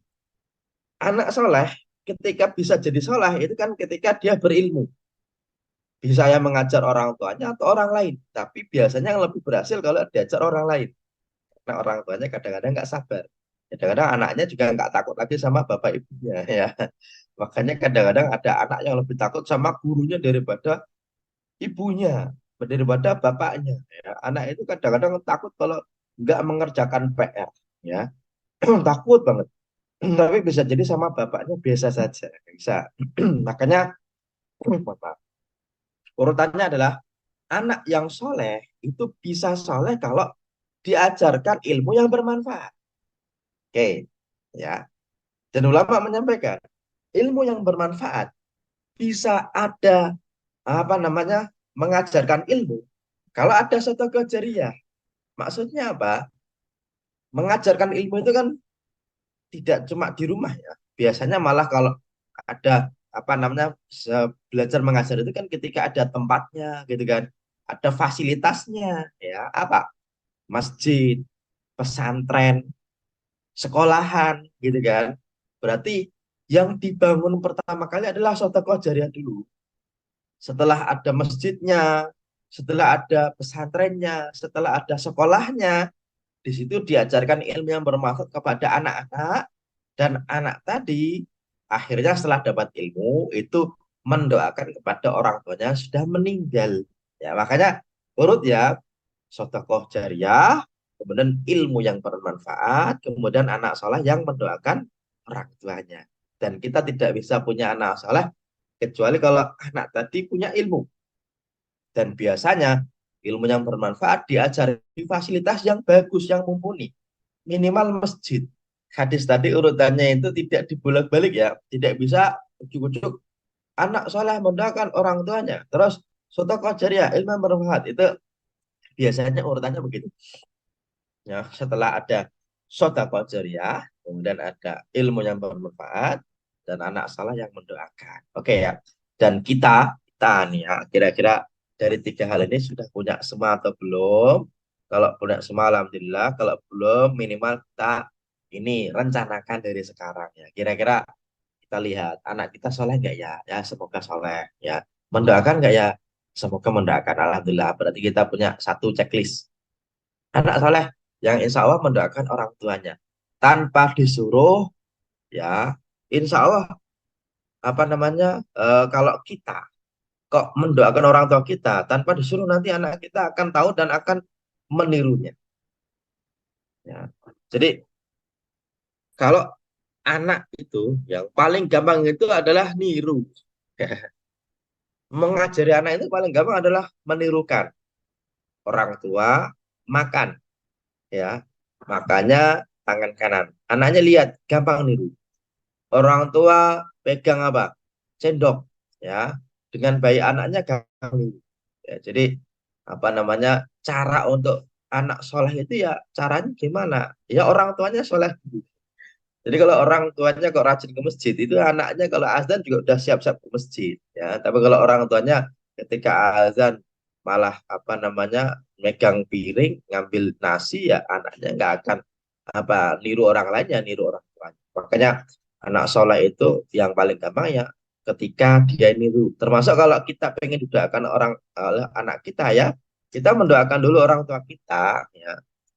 anak soleh ketika bisa jadi soleh itu kan ketika dia berilmu, bisa ya mengajar orang tuanya atau orang lain. Tapi biasanya yang lebih berhasil kalau diajar orang lain. Karena orang tuanya kadang-kadang nggak sabar. Kadang-kadang anaknya juga nggak takut lagi sama bapak ibunya ya. Makanya kadang-kadang ada anak yang lebih takut sama gurunya daripada ibunya, daripada bapaknya. Ya. Anak itu kadang-kadang takut kalau nggak mengerjakan PR, ya takut banget. Tapi bisa jadi sama bapaknya biasa saja, bisa. Makanya maaf, urutannya adalah anak yang soleh itu bisa soleh kalau diajarkan ilmu yang bermanfaat. Oke, ya. Dan ulama menyampaikan ilmu yang bermanfaat bisa ada apa namanya mengajarkan ilmu kalau ada satu kejariah. Maksudnya apa? Mengajarkan ilmu itu kan tidak cuma di rumah ya. Biasanya malah kalau ada apa namanya belajar mengajar itu kan ketika ada tempatnya gitu kan. Ada fasilitasnya ya, apa? Masjid, pesantren, sekolahan gitu kan. Berarti yang dibangun pertama kali adalah sedekah jariah dulu. Setelah ada masjidnya, setelah ada pesantrennya, setelah ada sekolahnya, di situ diajarkan ilmu yang bermanfaat kepada anak-anak, dan anak tadi akhirnya setelah dapat ilmu itu mendoakan kepada orang tuanya yang sudah meninggal. Ya, makanya urut ya, sedekah jariah, kemudian ilmu yang bermanfaat, kemudian anak soleh yang mendoakan orang tuanya. Dan kita tidak bisa punya anak soleh kecuali kalau anak tadi punya ilmu. Dan biasanya ilmu yang bermanfaat diajar di fasilitas yang bagus, yang mumpuni. Minimal masjid. Hadis tadi urutannya itu tidak dibolak-balik ya. Tidak bisa ujuk-ujuk anak soleh mendoakan orang tuanya. Terus sedekah jariah, ilmu yang bermanfaat. Itu biasanya urutannya begitu. Ya, setelah ada sedekah jariah, kemudian ada ilmu yang bermanfaat, dan anak soleh yang mendoakan. Oke ya. Dan kita nih ya, kira-kira dari tiga hal ini sudah punya semua atau belum? Kalau punya semua, alhamdulillah. Kalau belum, minimal kita ini rencanakan dari sekarang ya. Kira-kira kita lihat anak kita soleh nggak ya? Ya semoga soleh ya. Mendoakan nggak ya? Semoga mendoakan. Alhamdulillah. Berarti kita punya satu checklist. Anak soleh yang insya Allah mendoakan orang tuanya tanpa disuruh, ya. Insya Allah apa namanya, kalau kita kok mendoakan orang tua kita tanpa disuruh, nanti anak kita akan tahu dan akan menirunya. Ya. Jadi kalau anak itu yang paling gampang itu adalah niru. Mengajari anak itu paling gampang adalah menirukan orang tua makan, ya. Makanya tangan kanan. Anaknya lihat, gampang niru. Orang tua pegang apa? Sendok, ya. Dengan bayi anaknya gampang niru. Ya, jadi apa namanya? Cara untuk anak soleh itu ya caranya gimana? Ya orang tuanya soleh dulu. Jadi kalau orang tuanya kok rajin ke masjid, itu anaknya kalau azan juga udah siap-siap ke masjid. Ya, tapi kalau orang tuanya ketika azan malah apa namanya megang piring, ngambil nasi, ya anaknya nggak akan niru orang lain ya niru orang tuanya. Makanya anak soleh itu yang paling gampang ya ketika dia niru. Termasuk kalau kita pengen didoakan orang oleh anak kita ya, kita mendoakan dulu orang tua kita ya.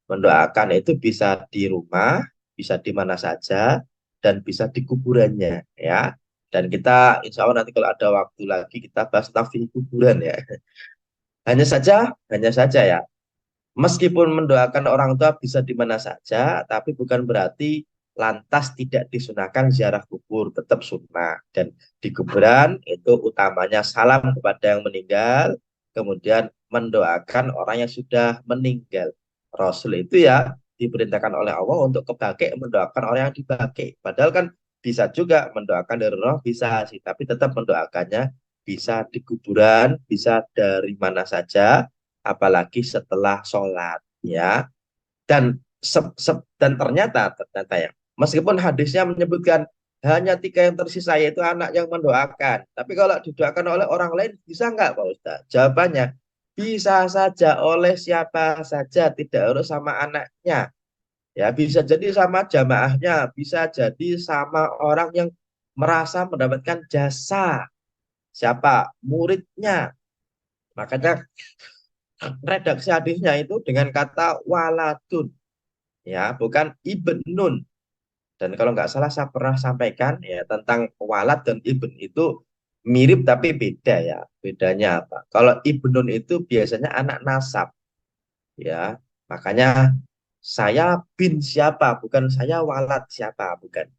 Mendoakan itu bisa di rumah, bisa di mana saja, dan bisa di kuburannya ya. Dan kita insya Allah nanti kalau ada waktu lagi kita bahas tentang fikih kuburan ya. Hanya saja ya, meskipun mendoakan orang tua bisa di mana saja, tapi bukan berarti lantas tidak disunahkan ziarah kubur, tetap sunnah. Dan di kuburan itu utamanya salam kepada yang meninggal, kemudian mendoakan orang yang sudah meninggal. Rasul itu ya diperintahkan oleh Allah untuk kebake mendoakan orang yang dibake. Padahal kan bisa juga mendoakan dari roh, bisa sih, tapi tetap mendoakannya bisa di kuburan, bisa dari mana saja, apalagi setelah sholat ya. Dan ternyata ya, meskipun hadisnya menyebutkan hanya tiga yang tersisa yaitu anak yang mendoakan, tapi kalau didoakan oleh orang lain bisa nggak Pak Ustaz? Jawabannya bisa saja oleh siapa saja, tidak harus sama anaknya ya, bisa jadi sama jamaahnya, bisa jadi sama orang yang merasa mendapatkan jasa, siapa muridnya. Makanya redaksi hadisnya itu dengan kata waladun ya, bukan ibnun. Dan kalau nggak salah saya pernah sampaikan ya tentang walad dan ibn itu mirip tapi beda ya. Bedanya apa? Kalau ibnun itu biasanya anak nasab ya. Makanya saya bin siapa, bukan saya walad siapa, bukan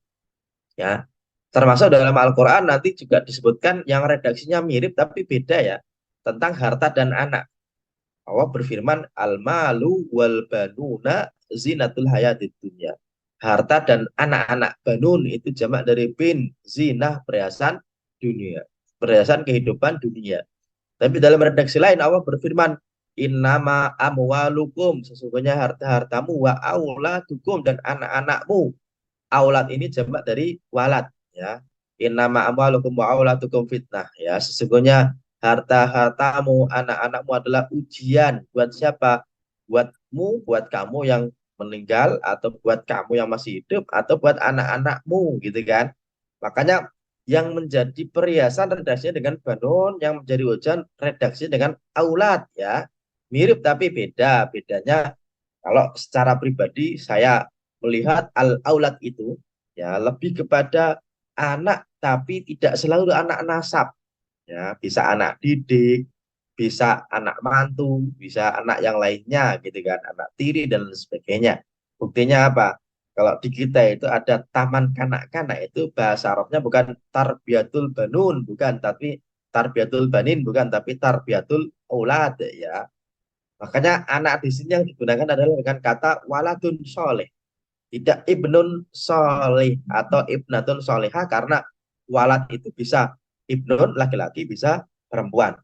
ya. Termasuk dalam Al-Quran nanti juga disebutkan yang redaksinya mirip tapi beda ya, tentang harta dan anak. Allah berfirman, al-malu wal banuna zinatul hayatid dunya. Harta dan anak-anak, banun itu jamak dari bin, zinah perhiasan dunia, perhiasan kehidupan dunia. Tapi dalam redaksi lain Allah berfirman, innama amwalukum, sesungguhnya harta-hartamu, wa auladukum, dan anak-anakmu. Aulad ini jamak dari walad ya. Innama amwalukum wa auladukum fitnah ya. Sesungguhnya harta-hartamu, anak-anakmu adalah ujian buat siapa? Buatmu, buat kamu yang meninggal, atau buat kamu yang masih hidup, atau buat anak-anakmu gitu kan. Makanya yang menjadi perhiasan redaksinya dengan banun, yang menjadi ujian redaksi dengan aulad ya. Mirip tapi beda. Bedanya kalau secara pribadi saya melihat al-aulad itu ya lebih kepada anak, tapi tidak selalu anak nasab ya, bisa anak didik, bisa anak mantu, bisa anak yang lainnya gitu kan, anak tiri dan lain sebagainya. Buktinya apa? Kalau di kita itu ada taman kanak-kanak, itu bahasa Arabnya bukan tarbiyatul banun, bukan, tapi tarbiyatul banin, bukan, tapi tarbiyatul aulad ya. Makanya anak di sini yang digunakan adalah dengan kata waladun soleh, tidak ibnun soleh atau ibnatun soleha, karena walad itu bisa ibnun laki-laki, bisa perempuan.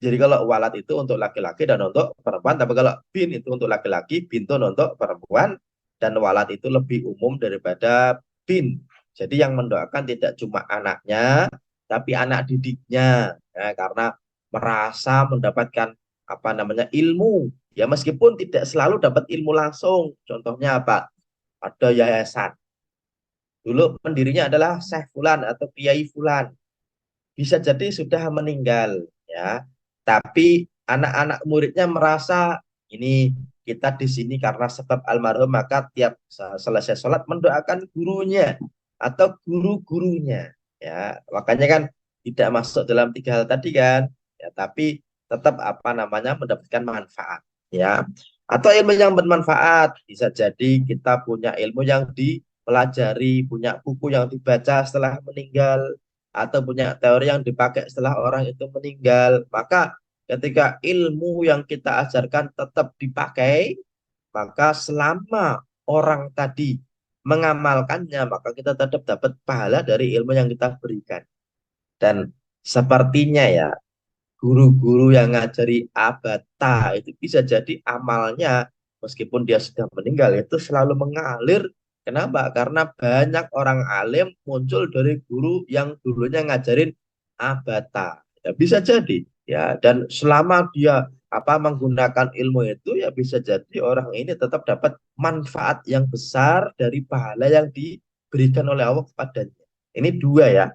Jadi kalau walad itu untuk laki-laki dan untuk perempuan, tapi kalau bin itu untuk laki-laki, bintun untuk perempuan, dan walad itu lebih umum daripada bin. Jadi yang mendoakan tidak cuma anaknya, tapi anak didiknya, ya, karena merasa mendapatkan apa namanya ilmu. Ya meskipun tidak selalu dapat ilmu langsung. Contohnya apa? Ada yayasan. Dulu pendirinya adalah Syekh Fulan atau Kiai Fulan, bisa jadi sudah meninggal ya, tapi anak-anak muridnya merasa ini kita di sini karena sebab almarhum, maka tiap selesai sholat mendoakan gurunya atau guru-gurunya ya. Makanya kan tidak masuk dalam tiga hal tadi kan ya, tapi tetap apa namanya mendapatkan manfaat ya, atau ilmu yang bermanfaat. Bisa jadi kita punya ilmu yang dipelajari, punya buku yang dibaca setelah meninggal, atau punya teori yang dipakai setelah orang itu meninggal. Maka ketika ilmu yang kita ajarkan tetap dipakai, maka selama orang tadi mengamalkannya, maka kita tetap dapat pahala dari ilmu yang kita berikan. Dan sepertinya ya, guru-guru yang ngajari abata itu bisa jadi amalnya meskipun dia sudah meninggal itu selalu mengalir. Kenapa? Karena banyak orang alim muncul dari guru yang dulunya ngajarin abata. Ya, bisa jadi. ya. Dan selama dia menggunakan ilmu itu, ya bisa jadi orang ini tetap dapat manfaat yang besar dari pahala yang diberikan oleh Allah kepadanya. Ini dua ya,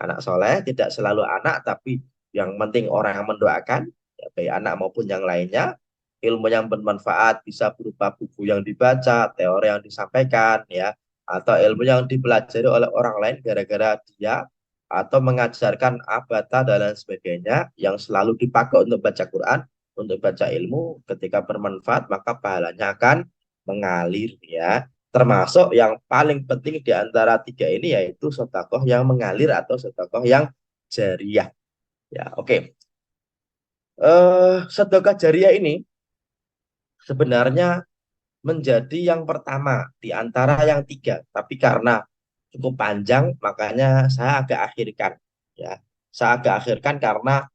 anak soleh tidak selalu anak, tapi yang penting orang yang mendoakan, ya, baik anak maupun yang lainnya. Ilmu yang bermanfaat bisa berupa buku yang dibaca, teori yang disampaikan, ya, atau ilmu yang dipelajari oleh orang lain gara-gara dia, atau mengajarkan abata dan lain sebagainya yang selalu dipakai untuk baca Quran, untuk baca ilmu. Ketika bermanfaat maka pahalanya akan mengalir, ya. Termasuk yang paling penting di antara tiga ini yaitu sedekah yang mengalir atau sedekah yang jariah. Ya, oke. Sedekah jariah ini sebenarnya menjadi yang pertama di antara yang tiga, tapi karena cukup panjang makanya saya agak akhirkan, ya. Saya agak akhirkan karena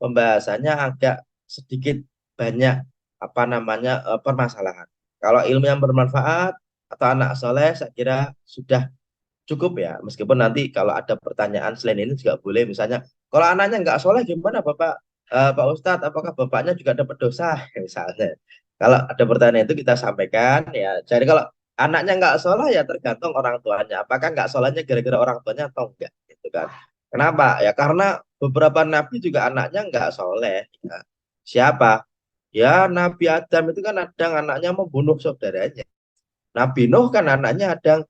pembahasannya agak sedikit banyak permasalahan. Kalau ilmu yang bermanfaat atau anak soleh saya kira sudah cukup ya. Meskipun nanti kalau ada pertanyaan selain ini juga boleh. Misalnya, kalau anaknya nggak soleh gimana Bapak, Pak Ustadz? Apakah bapaknya juga dapat dosa? Misalnya. Kalau ada pertanyaan itu kita sampaikan ya. Jadi kalau anaknya nggak soleh ya tergantung orang tuanya. Apakah nggak solehnya gara-gara orang tuanya atau enggak? Gitu kan. Kenapa? Ya karena beberapa nabi juga anaknya nggak soleh. Ya. Siapa? Ya Nabi Adam itu kan ada anaknya membunuh saudaranya. Nabi Nuh kan anaknya ada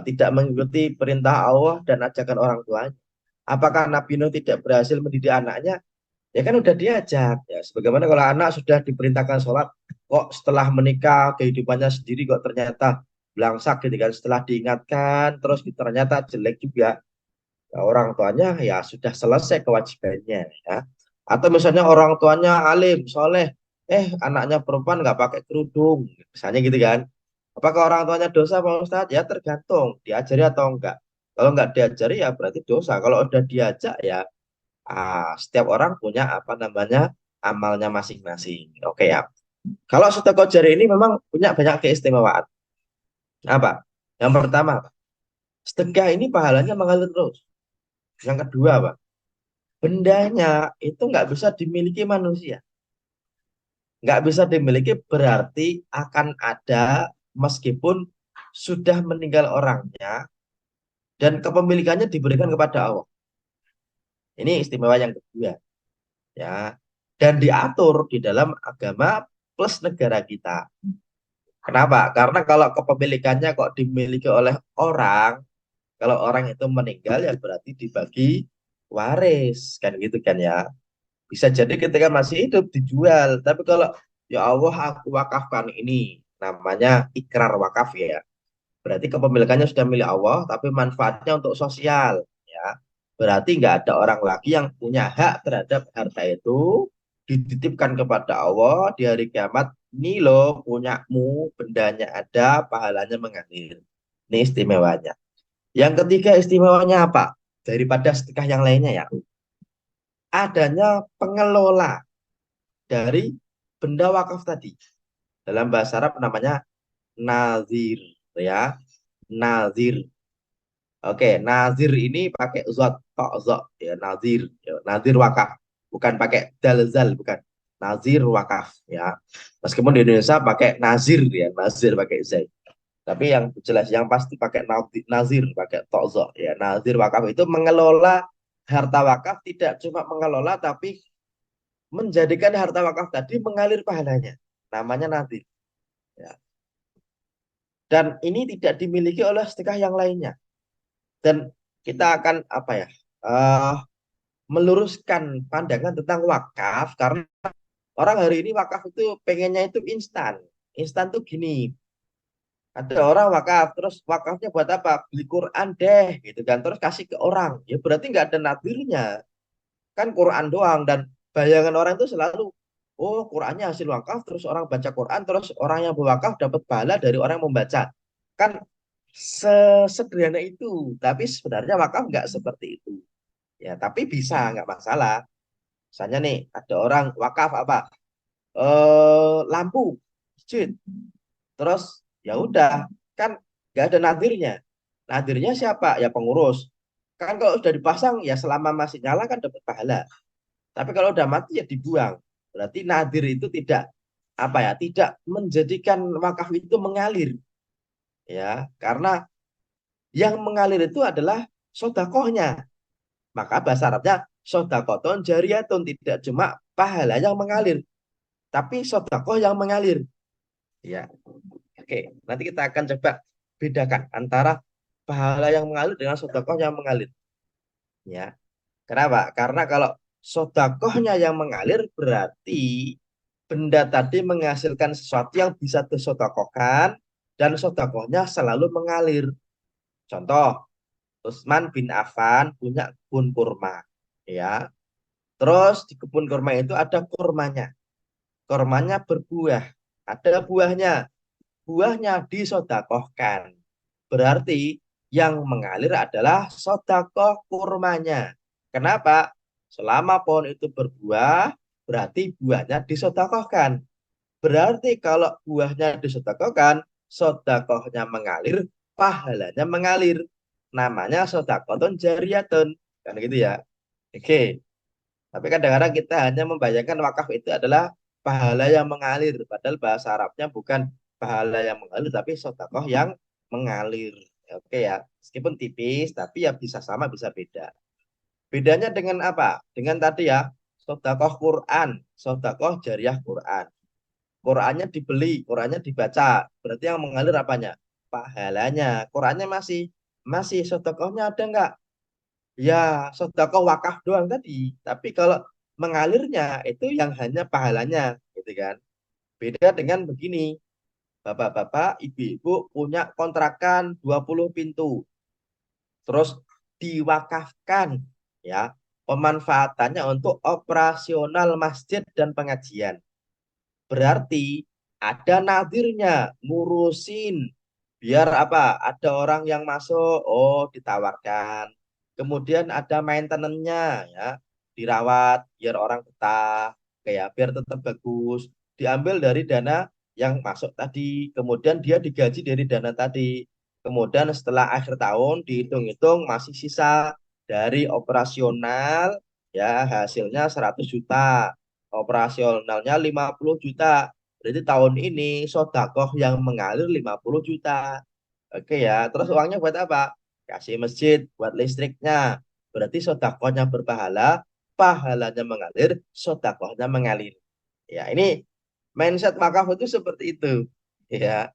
tidak mengikuti perintah Allah dan ajakan orang tuanya. Apakah Nabi Nuh tidak berhasil mendidik anaknya? Ya kan udah diajak. Ya, sebagaimana kalau anak sudah diperintahkan sholat, kok setelah menikah kehidupannya sendiri kok ternyata belangsak gitu kan. Setelah diingatkan, terus ternyata jelek juga. Ya, orang tuanya ya sudah selesai kewajibannya, ya. Atau misalnya orang tuanya alim, soleh, anaknya perempuan nggak pakai kerudung, misalnya gitu kan. Apakah orang tuanya dosa Pak Ustadz? Ya tergantung diajari atau enggak. Kalau enggak diajari ya berarti dosa. Kalau udah diajak ya setiap orang punya amalnya masing-masing. Oke ya. Kalau sedekah jari ini memang punya banyak keistimewaan. Apa? Yang pertama, sedekah ini pahalanya mengalir terus. Yang kedua, Pak, bendanya itu nggak bisa dimiliki manusia. Nggak bisa dimiliki berarti akan ada meskipun sudah meninggal orangnya dan kepemilikannya diberikan kepada Allah. Ini istimewa yang kedua, ya. Dan diatur di dalam agama plus negara kita. Kenapa? Karena kalau kepemilikannya kok dimiliki oleh orang, kalau orang itu meninggal ya berarti dibagi waris, kan gitu kan ya. Bisa jadi ketika masih hidup dijual, tapi kalau ya Allah aku wakafkan ini, namanya ikrar wakaf ya. Berarti kepemilikannya sudah milik Allah, tapi manfaatnya untuk sosial, ya. Berarti nggak ada orang lagi yang punya hak terhadap harta itu, dititipkan kepada Allah di hari kiamat. Ini loh punyamu, bendanya ada, pahalanya mengalir. Ini istimewanya. Yang ketiga istimewanya apa? Daripada sedekah yang lainnya ya, adanya pengelola dari benda wakaf tadi. Dalam bahasa Arab namanya nazir, ya. Nazir. Oke, nazir ini pakai zot, tok zot, ya nazir, ya, nazir wakaf, bukan pakai dalzal, bukan nazir wakaf, ya. Meskipun di Indonesia pakai nazir, ya nazir pakai zai, tapi yang jelas yang pasti pakai nazir, pakai tok zot, ya nazir wakaf itu mengelola harta wakaf, tidak cuma mengelola tapi menjadikan harta wakaf tadi mengalir pahalanya, namanya nazir, ya. Dan ini tidak dimiliki oleh sedekah yang lainnya. Dan kita akan eh, meluruskan pandangan tentang wakaf karena orang hari ini wakaf itu pengennya itu instan. Instan tuh gini, ada orang wakaf, terus wakafnya buat apa? Beli Quran deh, gitu kan. Terus kasih ke orang. Ya berarti nggak ada nadirnya. Kan Quran doang. Dan bayangan orang itu selalu, oh Qurannya hasil wakaf, terus orang baca Quran, terus orang yang berwakaf dapat pahala dari orang yang membaca. Kan sesederhana itu. Tapi sebenarnya wakaf nggak seperti itu. Ya, tapi bisa, nggak masalah. Misalnya nih, ada orang wakaf lampu, masjid. Terus ya udah, kan nggak ada nadirnya. Nadirnya siapa? Ya pengurus. Kan kalau sudah dipasang, ya selama masih nyala kan dapat pahala. Tapi kalau udah mati ya dibuang. Berarti nadir itu tidak apa ya, tidak menjadikan wakaf itu mengalir ya, karena yang mengalir itu adalah sodakohnya. Maka bahasa Arabnya sodakoton jariyatun, tidak cuma pahala yang mengalir, tapi sodakoh yang mengalir. Ya, oke. Nanti kita akan coba bedakan antara pahala yang mengalir dengan sodakoh yang mengalir. Ya, kenapa? Karena kalau sodakohnya yang mengalir berarti benda tadi menghasilkan sesuatu yang bisa disodakohkan dan sodakohnya selalu mengalir. Contoh, Utsman bin Affan punya kebun kurma. Ya, terus di kebun kurma itu ada kurmanya. Kurmanya berbuah. Ada buahnya. Buahnya disodakohkan. Berarti yang mengalir adalah sodakoh kurmanya. Kenapa? Selama pohon itu berbuah, berarti buahnya disodakohkan. Berarti kalau buahnya disodakohkan, sodakohnya mengalir, pahalanya mengalir. Namanya sodakotun jariyatun. Kan gitu ya. Oke. Tapi kadang-kadang kita hanya membayangkan wakaf itu adalah pahala yang mengalir. Padahal bahasa Arabnya bukan pahala yang mengalir, tapi sodakoh yang mengalir. Oke ya. Meskipun tipis, tapi ya bisa sama, bisa beda. Bedanya dengan apa? Dengan tadi ya, sodakoh Quran, sodakoh jariyah Quran. Qurannya dibeli, Qurannya dibaca. Berarti yang mengalir apanya? Pahalanya. Qurannya masih, masih sodakohnya ada nggak? Ya, sedekah wakaf doang tadi. Tapi kalau mengalirnya itu yang hanya pahalanya, gitu kan. Beda dengan begini, bapak-bapak, ibu-ibu punya kontrakan 20 pintu, terus diwakafkan, ya. Pemanfaatannya untuk operasional masjid dan pengajian. Berarti ada nadirnya, ngurusin. Biar apa? Ada orang yang masuk, oh ditawarkan. Kemudian ada maintenance-nya, ya. Dirawat, biar orang betah. Kayak biar tetap bagus. Diambil dari dana yang masuk tadi. Kemudian dia digaji dari dana tadi. Kemudian setelah akhir tahun dihitung-hitung masih sisa dari operasional, ya hasilnya 100 juta, operasionalnya 50 juta. Berarti tahun ini sodakoh yang mengalir 50 juta. Oke ya, terus uangnya buat apa? Kasih masjid, buat listriknya. Berarti sodakohnya berpahala, pahalanya mengalir, sodakohnya mengalir. Ya, ini mindset wakaf itu seperti itu. Ya,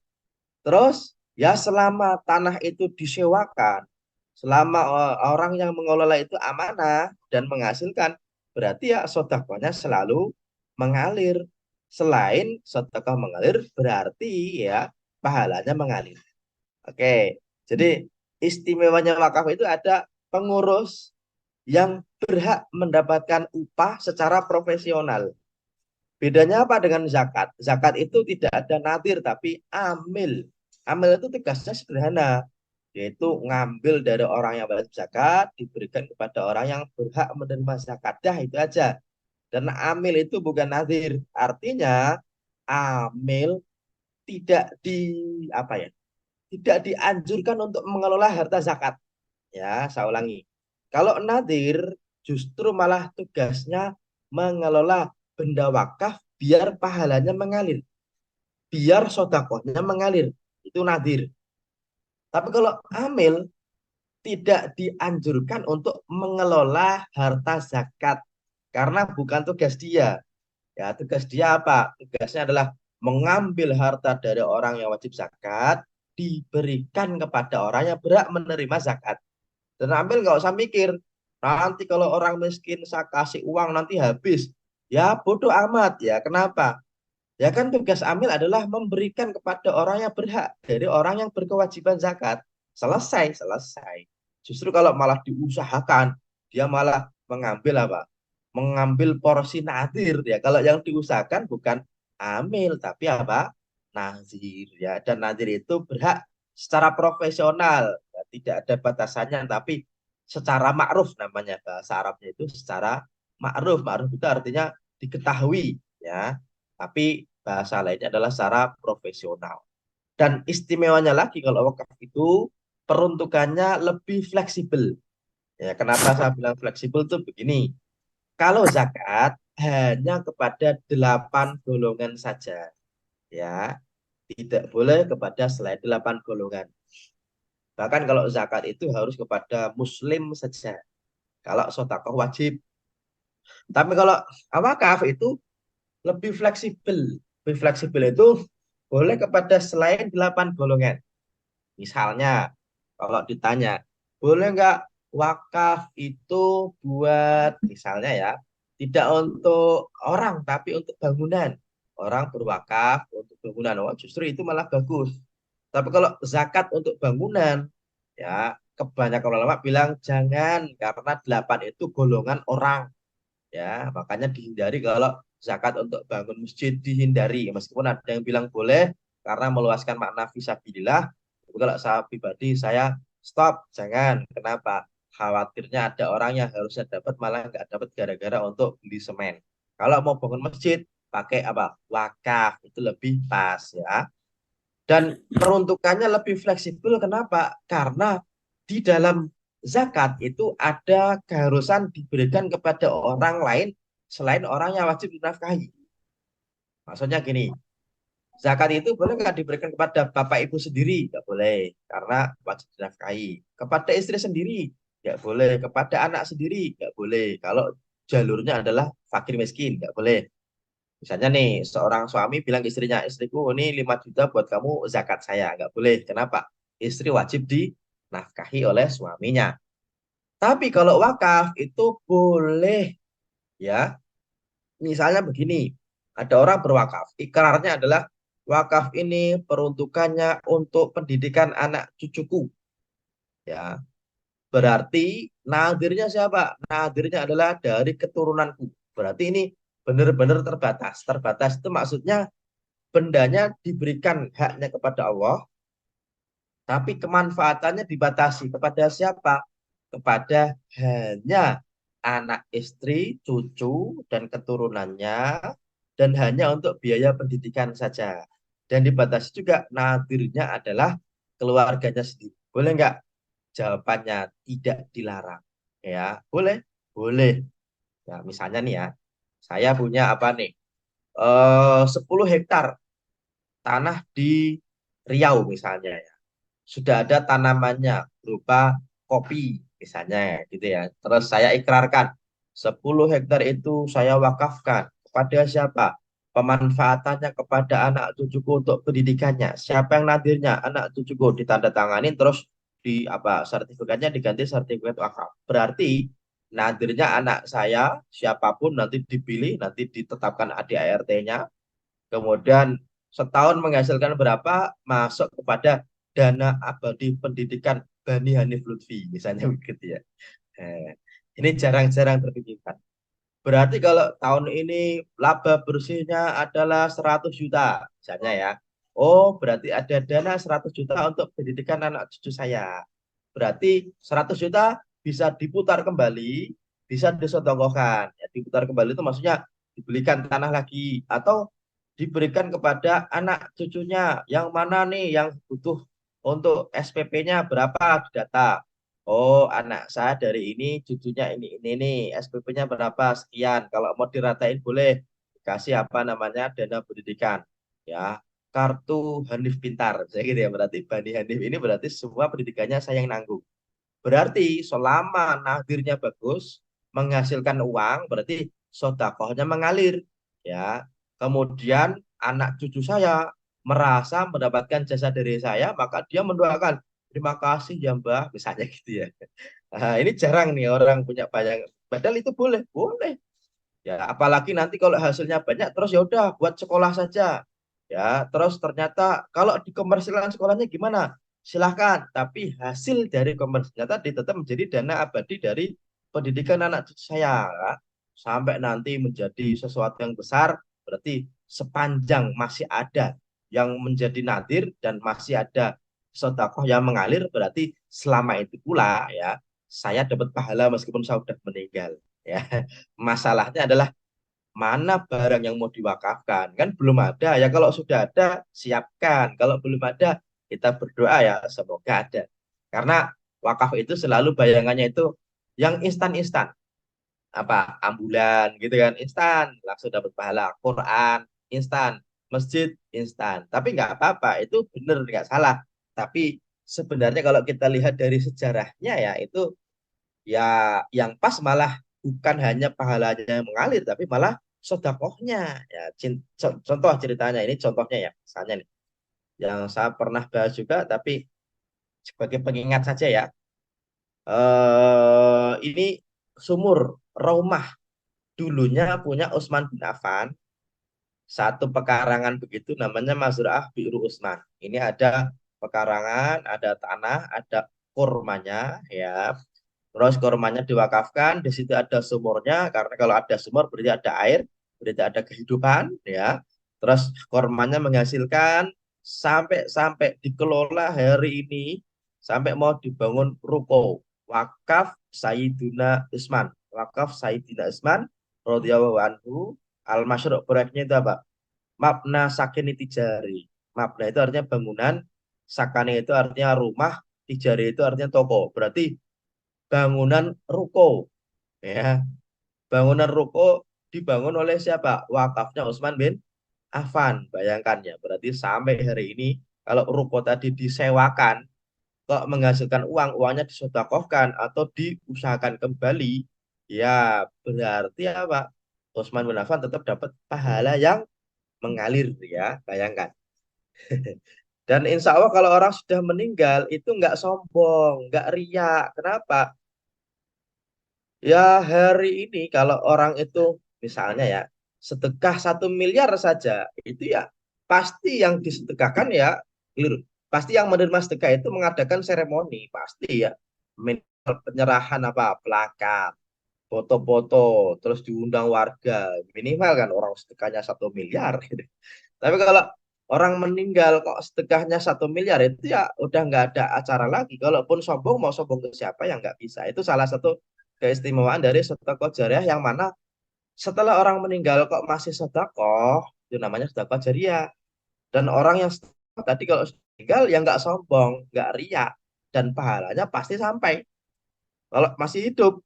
terus ya selama tanah itu disewakan, selama orang yang mengelola itu amanah dan menghasilkan, berarti ya sodakohnya selalu mengalir. Selain sodakoh mengalir, berarti ya pahalanya mengalir. Oke, jadi istimewanya wakaf itu ada pengurus yang berhak mendapatkan upah secara profesional. Bedanya apa dengan zakat? Zakat itu tidak ada nadir tapi amil. Amil itu tugasnya sederhana, yaitu ngambil dari orang yang wajib zakat, diberikan kepada orang yang berhak menerima zakat. Dah itu aja. Dan amil itu bukan nadir. Artinya amil tidak di apa ya? Tidak dianjurkan untuk mengelola harta zakat. Ya, saya ulangi. Kalau nadir justru malah tugasnya mengelola benda wakaf biar pahalanya mengalir, biar sodakohnya mengalir. Itu nadir. Tapi kalau amil tidak dianjurkan untuk mengelola harta zakat karena bukan tugas dia. Ya, tugas dia apa? Tugasnya adalah mengambil harta dari orang yang wajib zakat, diberikan kepada orang yang berhak menerima zakat. Dan ambil nggak usah mikir, nanti kalau orang miskin saya kasih uang nanti habis. Ya bodoh amat ya. Kenapa? Ya kan tugas amil adalah memberikan kepada orang yang berhak dari orang yang berkewajiban zakat. Selesai, selesai. Justru kalau malah diusahakan, dia malah mengambil apa? Mengambil porsi nadir ya. Kalau yang diusahakan bukan amil tapi apa? Nazir ya. Dan nazir itu berhak secara profesional, ya, tidak ada batasannya tapi secara ma'ruf namanya bahasa Arabnya itu secara ma'ruf. Ma'ruf itu artinya diketahui ya. Tapi bahasa lainnya adalah secara profesional. Dan istimewanya lagi kalau wakaf itu peruntukannya lebih fleksibel. Ya, kenapa saya bilang fleksibel tuh begini. Kalau zakat hanya kepada 8 golongan saja, ya, tidak boleh kepada selain 8 golongan. Bahkan kalau zakat itu harus kepada muslim saja. Kalau sedekah wajib. Tapi kalau wakaf itu lebih fleksibel. Lebih fleksibel itu boleh kepada selain 8 golongan. Misalnya, kalau ditanya, boleh nggak wakaf itu buat, misalnya ya, tidak untuk orang, tapi untuk bangunan. Orang berwakaf untuk bangunan. Oh, justru itu malah bagus. Tapi kalau zakat untuk bangunan, ya, kebanyakan ulama bilang jangan, karena 8 itu golongan orang. Ya, makanya dihindari kalau zakat untuk bangun masjid dihindari. Meskipun ada yang bilang boleh karena meluaskan makna fisabilillah. Tapi kalau saya pribadi saya stop, jangan. Kenapa? Khawatirnya ada orang yang harusnya dapat malah nggak dapat gara-gara untuk beli semen. Kalau mau bangun masjid pakai apa? Wakaf itu lebih pas ya. Dan peruntukannya lebih fleksibel. Kenapa? Karena di dalam zakat itu ada keharusan diberikan kepada orang lain selain orang yang wajib dinafkahi. Maksudnya gini, zakat itu boleh nggak diberikan kepada bapak ibu sendiri? Nggak boleh, karena wajib dinafkahi. Kepada istri sendiri? Nggak boleh. Kepada anak sendiri? Nggak boleh. Kalau jalurnya adalah fakir miskin, nggak boleh. Misalnya nih, seorang suami bilang ke istrinya, istriku ini 5 juta buat kamu zakat saya. Nggak boleh. Kenapa? Istri wajib dinafkahi oleh suaminya. Tapi kalau wakaf itu boleh ya. Misalnya begini, ada orang berwakaf. Ikrarnya adalah wakaf ini peruntukannya untuk pendidikan anak cucuku. Ya, berarti nadirnya siapa? Nadirnya adalah dari keturunanku. Berarti ini benar-benar terbatas. Terbatas itu maksudnya bendanya diberikan haknya kepada Allah, tapi kemanfaatannya dibatasi kepada siapa? Kepada hanya anak istri, cucu, dan keturunannya, dan hanya untuk biaya pendidikan saja. Dan dibatasi juga nadirnya adalah keluarganya sendiri. Boleh nggak? Jawabannya tidak dilarang. Ya, boleh, boleh. Ya, misalnya nih ya, saya punya apa nih? 10 hektar tanah di Riau misalnya ya. Sudah ada tanamannya berupa kopi misalnya ya, gitu ya. Terus saya ikrarkan 10 hektar itu saya wakafkan kepada siapa? Pemanfaatannya kepada anak cucuku untuk pendidikannya. Siapa yang nadirnya? Anak cucuku ditandatangani terus di apa sertifikatnya diganti sertifikat wakaf. Berarti nadirnya anak saya siapapun nanti dipilih, nanti ditetapkan ADART-nya. Kemudian setahun menghasilkan berapa masuk kepada dana abadi pendidikan Bani Hanif Lutfi misalnya begitu ya. Eh, ini jarang-jarang terpikirkan. Berarti kalau tahun ini laba bersihnya adalah 100 juta misalnya ya. Oh, berarti ada dana 100 juta untuk pendidikan anak cucu saya. Berarti 100 juta bisa diputar kembali, bisa disedekahkan. Ya, diputar kembali itu maksudnya dibelikan tanah lagi atau diberikan kepada anak cucunya yang mana nih yang butuh untuk SPP-nya berapa didata. Oh, anak saya dari ini, cucunya ini nih, SPP-nya berapa sekian. Kalau mau diratain boleh dikasih apa namanya dana pendidikan. Ya, kartu Hanif Pintar. Saya gitu ya, berarti Bani Hanif ini berarti semua pendidikannya saya yang nanggung. Berarti selama nadirnya bagus, menghasilkan uang, berarti sodakohnya mengalir. Ya, kemudian anak cucu saya merasa mendapatkan jasa dari saya, maka dia mendoakan, terima kasih ya Mbah, misalnya gitu ya. Nah, ini jarang nih orang punya banyak. Padahal itu boleh, boleh. Ya, apalagi nanti kalau hasilnya banyak, terus ya udah buat sekolah saja. Ya, terus ternyata kalau di komersilan sekolahnya gimana? Silahkan, tapi hasil dari komersial tadi tetap menjadi dana abadi dari pendidikan anak cucu saya. Ya. Sampai nanti menjadi sesuatu yang besar, berarti sepanjang masih ada yang menjadi nadir dan masih ada sedekah yang mengalir, berarti selama itu pula ya saya dapat pahala meskipun saya sudah meninggal. Ya, masalahnya adalah mana barang yang mau diwakafkan kan belum ada ya, kalau sudah ada siapkan, kalau belum ada kita berdoa ya semoga ada, karena wakaf itu selalu bayangannya itu yang instan-instan. apa ambulan gitu kan, instan langsung dapat pahala. Quran instan, masjid instan. Tapi nggak apa-apa, itu bener nggak salah. Tapi sebenarnya kalau kita lihat dari sejarahnya ya itu ya yang pas malah bukan hanya pahalanya yang mengalir, tapi malah sodakohnya. Ya, contoh ceritanya ini contohnya ya, misalnya nih, yang saya pernah bahas juga, tapi sebagai pengingat saja ya. Ini sumur Raumah dulunya punya Utsman bin Affan, satu pekarangan begitu namanya Mazra'ah Bi'ru Utsman. Ini ada pekarangan, ada tanah, ada kurmanya ya. Terus kurmanya diwakafkan, di situ ada sumurnya karena kalau ada sumur berarti ada air, berarti ada kehidupan ya. Terus kurmanya menghasilkan sampai sampai dikelola hari ini sampai mau dibangun ruko wakaf Sayyidina Utsman. Wakaf Sayyidina Utsman radhiyallahu anhu. Al-Masyru' proyeknya itu apa? Mabna Sakini Tijari. Mabna itu artinya bangunan, Sakani itu artinya rumah, Tijari itu artinya toko. Berarti bangunan ruko ya. Bangunan ruko dibangun oleh siapa? Wakafnya Utsman bin Affan. Bayangkan ya, berarti sampai hari ini kalau ruko tadi disewakan kok menghasilkan uang, uangnya disedekahkan atau diusahakan kembali, ya berarti apa? Utsman bin Affan tetap dapat pahala yang mengalir ya, bayangkan. Dan insya Allah kalau orang sudah meninggal itu nggak sombong, nggak riak. Kenapa? Ya hari ini kalau orang itu misalnya ya sedekah 1 miliar saja itu ya pasti yang disedekahkan ya keliru. Pasti yang menerima sedekah itu mengadakan seremoni pasti ya. Minimal penyerahan apa plakat, foto-foto, terus diundang warga minimal kan orang sedekahnya 1 miliar. Gitu. Tapi kalau orang meninggal kok sedekahnya 1 miliar itu ya udah nggak ada acara lagi. Kalaupun sombong mau sombong ke siapa yang nggak bisa. Itu salah satu keistimewaan dari sedekah jariah yang mana setelah orang meninggal kok masih sedekah, itu namanya sedekah jariah. Dan orang yang sedekah tadi kalau sudah meninggal ya nggak sombong, nggak riak, dan pahalanya pasti sampai. Kalau masih hidup,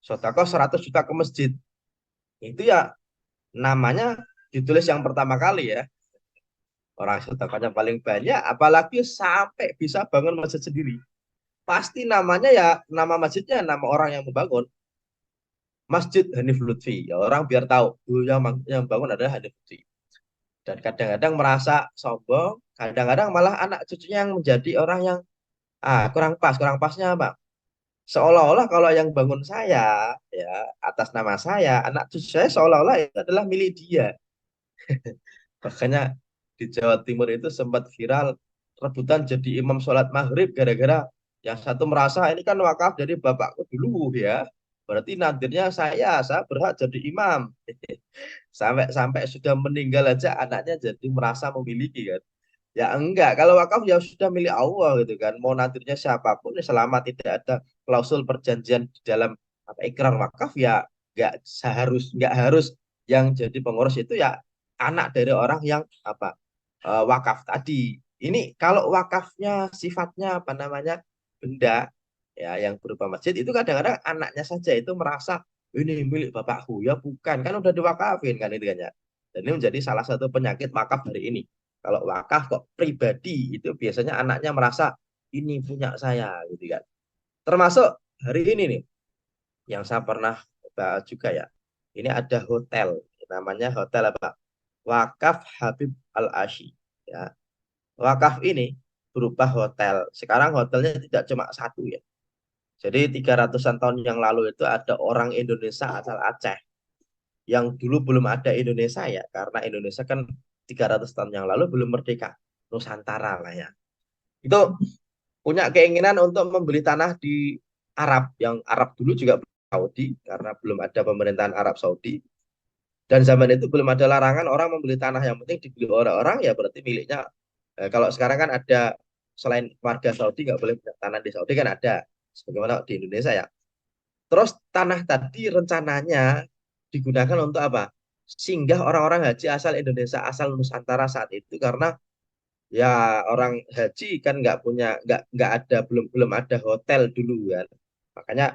sedekah 100 juta ke masjid, itu ya namanya ditulis yang pertama kali ya. Orang sedekahnya paling banyak, apalagi sampai bisa bangun masjid sendiri. Pasti namanya ya, nama masjidnya, nama orang yang membangun. Masjid Hanif Lutfi. Ya, orang biar tahu, yang bangun adalah Hanif Lutfi. Dan kadang-kadang merasa sombong, kadang-kadang malah anak cucunya yang menjadi orang yang kurang pas. Kurang pasnya apa? Seolah-olah kalau yang bangun saya, ya atas nama saya, anak cucu saya seolah-olah itu adalah milik dia. Makanya di Jawa Timur itu sempat viral rebutan jadi imam sholat maghrib gara-gara yang satu merasa ini kan wakaf dari bapakku dulu ya. Berarti nantinya saya berhak jadi imam. Sampai sampai sudah meninggal aja anaknya jadi merasa memiliki kan. Ya enggak, kalau wakaf ya sudah milik Allah gitu kan. Mau nantinya siapapun ya selama tidak ada klausul perjanjian di dalam apa ikrar wakaf ya enggak harus yang jadi pengurus itu ya anak dari orang yang apa wakaf tadi. Ini kalau wakafnya sifatnya apa namanya benda ya yang berupa masjid itu kadang-kadang anaknya saja itu merasa ini milik bapakku ya bukan kan udah diwakafin kan itu kan ya. Dan ini menjadi salah satu penyakit wakaf hari ini. Kalau wakaf kok pribadi itu biasanya anaknya merasa ini punya saya gitu kan. Termasuk hari ini nih yang saya pernah bahas juga ya. Ini ada hotel namanya hotel apa? Wakaf Habib Al Ashi ya. Wakaf ini berubah hotel. Sekarang hotelnya tidak cuma satu ya. Jadi 300-an tahun yang lalu itu ada orang Indonesia asal Aceh yang dulu belum ada Indonesia ya, karena Indonesia kan 300 tahun yang lalu belum merdeka, Nusantara lah ya. Itu punya keinginan untuk membeli tanah di Arab, yang Arab dulu juga Saudi, karena belum ada pemerintahan Arab Saudi. Dan zaman itu belum ada larangan orang membeli tanah, yang penting dibeli orang-orang ya berarti miliknya. Kalau sekarang kan ada selain warga Saudi nggak boleh punya tanah di Saudi kan ada, sebagaimana di Indonesia ya. Terus tanah tadi rencananya digunakan untuk apa? Singgah orang-orang haji asal Indonesia, asal Nusantara saat itu karena ya orang haji kan nggak ada belum belum ada hotel dulu kan. Makanya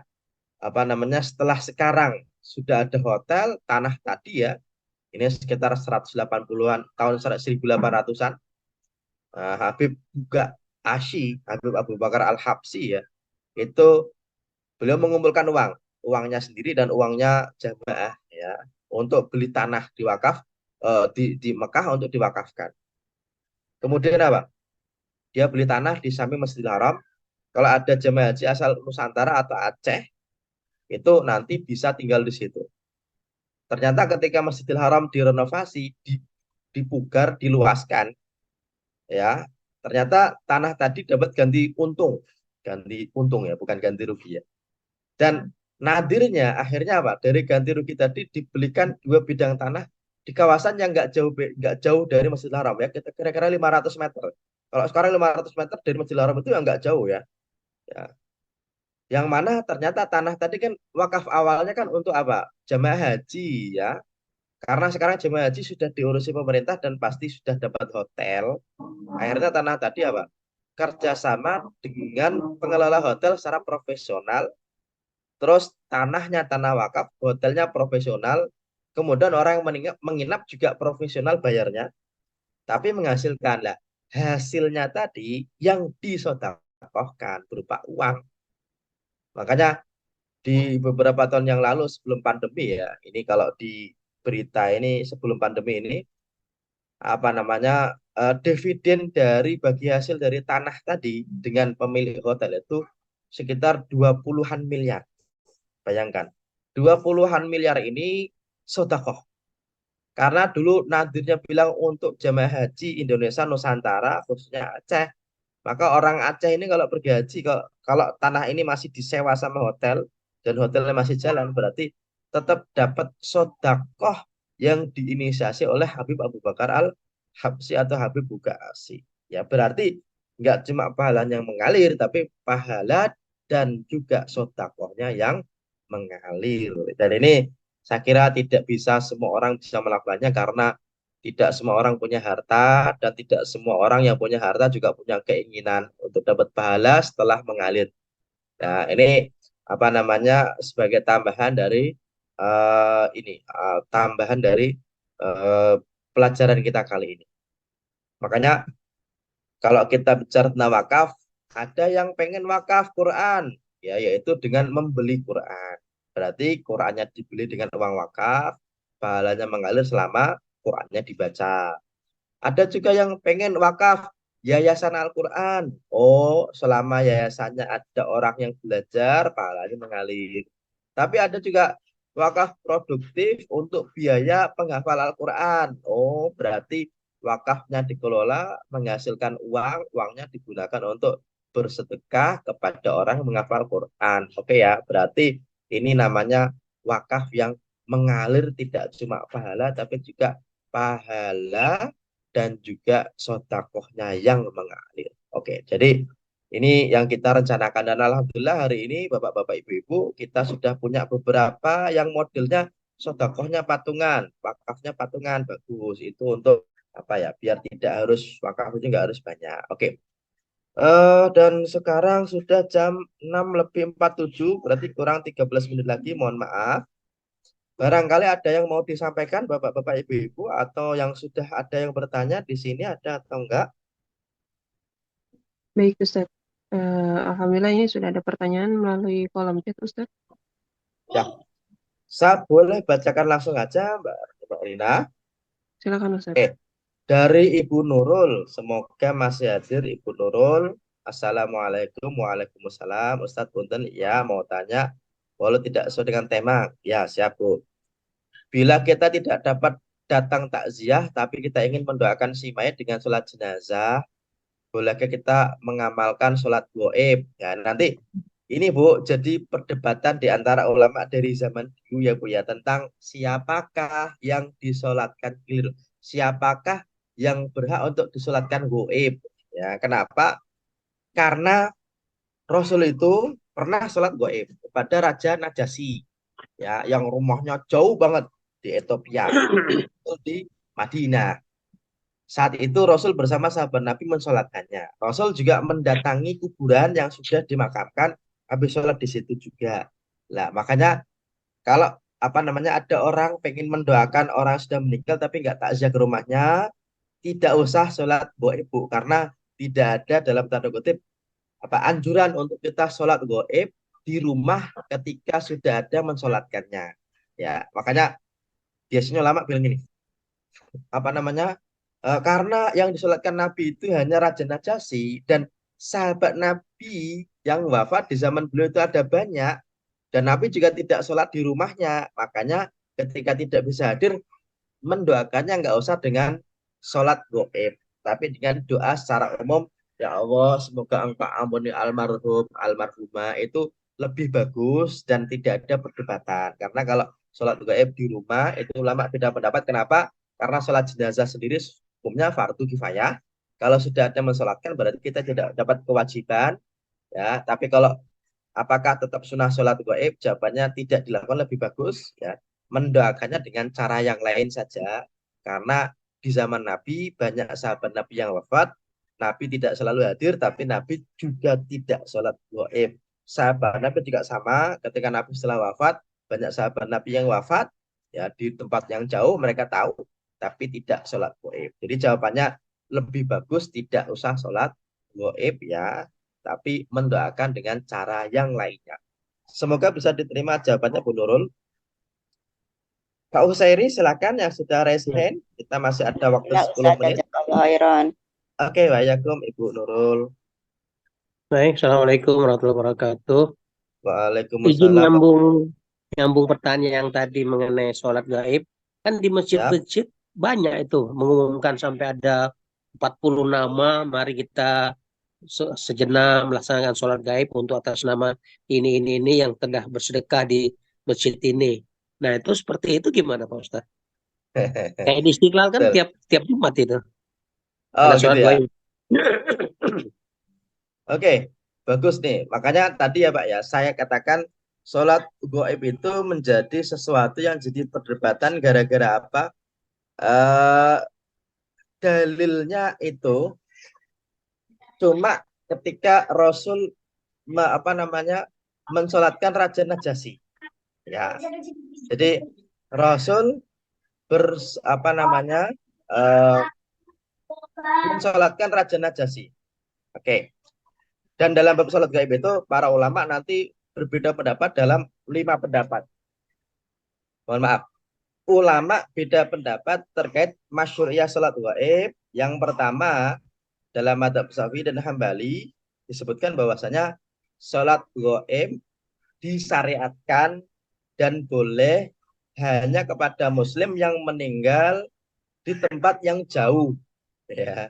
apa namanya setelah sekarang sudah ada hotel, tanah tadi ya, ini sekitar 180-an tahun 1800-an. Habib juga Habib Abu Bakar Al-Habsyi ya, itu beliau mengumpulkan uangnya sendiri dan uangnya jamaah ya, untuk beli tanah di wakaf, di Mekah untuk diwakafkan. Kemudian apa? Dia beli tanah di samping Masjidil Haram. Kalau ada jemaah haji asal Nusantara atau Aceh, itu nanti bisa tinggal di situ. Ternyata ketika Masjidil Haram direnovasi, dipugar, diluaskan, ya, ternyata tanah tadi dapat ganti untung ya, bukan ganti rugi ya. Dan nadirnya akhirnya apa? Dari ganti rugi tadi dibelikan 2 bidang tanah di kawasan yang nggak jauh dari Masjidil Haram ya, kita kira-kira 500 meter. Kalau sekarang 500 meter dari Masjidil Haram itu ya nggak jauh ya. Ya, yang mana ternyata tanah tadi kan wakaf awalnya kan untuk apa? Jamaah haji ya. Karena sekarang jemaah haji sudah diurusi pemerintah dan pasti sudah dapat hotel. Akhirnya tanah tadi apa? Kerjasama dengan pengelola hotel secara profesional. Terus tanahnya tanah wakaf, hotelnya profesional. Kemudian orang yang menginap juga profesional bayarnya. Tapi menghasilkan lah. Hasilnya tadi yang disodakohkan berupa uang. Makanya di beberapa tahun yang lalu sebelum pandemi ya, ini kalau di berita ini sebelum pandemi ini, apa namanya, dividen dari bagi hasil dari tanah tadi dengan pemilik hotel itu sekitar 20-an miliar. Bayangkan, 20-an miliar ini sodakoh. Karena dulu Nadirnya bilang untuk jamaah haji Indonesia Nusantara, khususnya Aceh, maka orang Aceh ini kalau pergi haji, kalau tanah ini masih disewa sama hotel dan hotelnya masih jalan, berarti tetap dapat sodakoh yang diinisiasi oleh Habib Abu Bakar Al-Habsyi atau Habib Bugasi. Ya berarti nggak cuma pahalanya yang mengalir, tapi pahala dan juga sodakohnya yang mengalir. Dan ini saya kira tidak bisa semua orang bisa melakukannya karena tidak semua orang punya harta dan tidak semua orang yang punya harta juga punya keinginan untuk dapat pahala setelah mengalir. Nah, ini apa namanya sebagai tambahan dari tambahan dari eh, pelajaran kita kali ini. Makanya kalau kita bicara tentang wakaf, ada yang pengen wakaf Quran, ya yaitu dengan membeli Quran. Berarti Qurannya dibeli dengan uang wakaf, pahalanya mengalir selama Qurannya dibaca. Ada juga yang pengen wakaf yayasan Al-Quran. Oh, selama yayasannya ada orang yang belajar, pahalanya mengalir. Tapi ada juga wakaf produktif untuk biaya penghafal Al-Quran. Oh, berarti wakafnya dikelola, menghasilkan uang, uangnya digunakan untuk bersedekah kepada orang yang menghafal Quran. Oke ya, berarti ini namanya wakaf yang mengalir tidak cuma pahala, tapi juga pahala dan juga sodakohnya yang mengalir. Oke, jadi ini yang kita rencanakan dan alhamdulillah hari ini Bapak-bapak Ibu-ibu kita sudah punya beberapa yang modelnya sodakohnya patungan, wakafnya patungan bagus itu untuk apa ya biar tidak harus wakaf itu nggak harus banyak. Oke. Dan sekarang sudah jam 6:47 berarti kurang 13 menit lagi mohon maaf. Barangkali ada yang mau disampaikan Bapak-bapak Ibu-ibu atau yang sudah ada yang bertanya di sini ada atau enggak? Baik, Ustadz. Alhamdulillah ini sudah ada pertanyaan melalui kolom chat, Ustadz. Ya, saya boleh bacakan langsung aja Mbak Rina. Silakan, Ustadz. Dari Ibu Nurul, semoga masih hadir Ibu Nurul. Assalamualaikum, waalaikumsalam. Ustadz Punten, ya mau tanya, walau tidak sesuai dengan tema, ya siap Bu. Bila kita tidak dapat datang takziah, tapi kita ingin mendoakan si mayat dengan sholat jenazah, bolehkah kita mengamalkan sholat goib? Ya, nanti ini Bu, jadi perdebatan di antara ulama dari zaman dulu ya Bu ya, tentang siapakah yang disolatkan keliru, siapakah yang berhak untuk disolatkan goib. Ya, kenapa? Karena Rasul itu pernah sholat goib kepada Raja Najasyi, ya, yang rumahnya jauh banget di Ethiopia, itu di Madinah. Saat itu Rasul bersama sahabat Nabi mensolatkannya. Rasul juga mendatangi kuburan yang sudah dimakamkan, habis sholat di situ juga. Lah, makanya kalau apa namanya, ada orang pengen mendoakan orang sudah meninggal tapi nggak takziah ke rumahnya, tidak usah sholat goib Bu, karena tidak ada dalam tanda kutip apa anjuran untuk kita sholat goib di rumah ketika sudah ada mensolatkannya. Ya, makanya biasanya lama bilang gini, apa namanya, karena yang disolatkan Nabi itu hanya Raja Najasyi dan sahabat Nabi yang wafat di zaman beliau itu ada banyak, dan Nabi juga tidak sholat di rumahnya, makanya ketika tidak bisa hadir, mendoakannya nggak usah dengan sholat goib, tapi dengan doa secara umum, ya Allah semoga engkau ampuni almarhum almarhumah, itu lebih bagus dan tidak ada perdebatan. Karena kalau sholat goib di rumah itu ulama beda pendapat. Kenapa? Karena sholat jenazah sendiri hukumnya fardu kifayah. Kalau sudah ada mensolatkan berarti kita tidak dapat kewajiban, ya. Tapi kalau apakah tetap sunnah sholat gaib? Jawabannya tidak dilakukan, lebih bagus ya mendoakannya dengan cara yang lain saja. Karena di zaman Nabi banyak sahabat Nabi yang wafat, Nabi tidak selalu hadir, tapi Nabi juga tidak sholat gaib. Sahabat Nabi juga sama, ketika Nabi setelah wafat, banyak sahabat Nabi yang wafat ya di tempat yang jauh, mereka tahu, tapi tidak sholat gaib. Jadi jawabannya lebih bagus tidak usah sholat gaib ya, tapi mendoakan dengan cara yang lainnya. Semoga bisa diterima jawabannya Bu Nurul. Kak Husairi silakan yang sudah raise Ya, hand. Kita masih ada waktu ya 10 Ustaz, menit. jazakallah khairan. Oke, Waalaikumsalam Ibu Nurul. Baik, Assalamualaikum warahmatullahi wabarakatuh. Izin Waalaikumsalam. nyambung pertanyaan yang tadi mengenai sholat gaib. Kan di Ya, masjid-masjid banyak itu mengumumkan sampai ada 40 nama, mari kita sejenak melaksanakan sholat gaib untuk atas nama ini yang tengah bersedekah di masjid ini. Nah, itu seperti itu gimana Pak Ustaz? Kayak di Istiqlal kan betul. tiap tiap Jumat itu Oh ada gitu sholat ya. gaib. Oke, bagus nih. Makanya tadi ya Pak ya, saya katakan sholat gaib itu menjadi sesuatu yang jadi perdebatan gara-gara apa? Eh Dalilnya itu cuma ketika Rasul apa namanya mensolatkan Raja Najasyi. Ya, jadi Rasul apa namanya eh, mensolatkan Raja Najasyi. Oke. Dan dalam bab sholat gaib itu para ulama nanti berbeda pendapat dalam 5 pendapat. Mohon maaf. Ulama beda pendapat terkait masyru'iyah sholat gaib. Yang pertama, dalam madzhab Syafi'i dan Hambali disebutkan bahwasanya sholat gaib disyariatkan dan boleh hanya kepada muslim yang meninggal di tempat yang jauh, ya,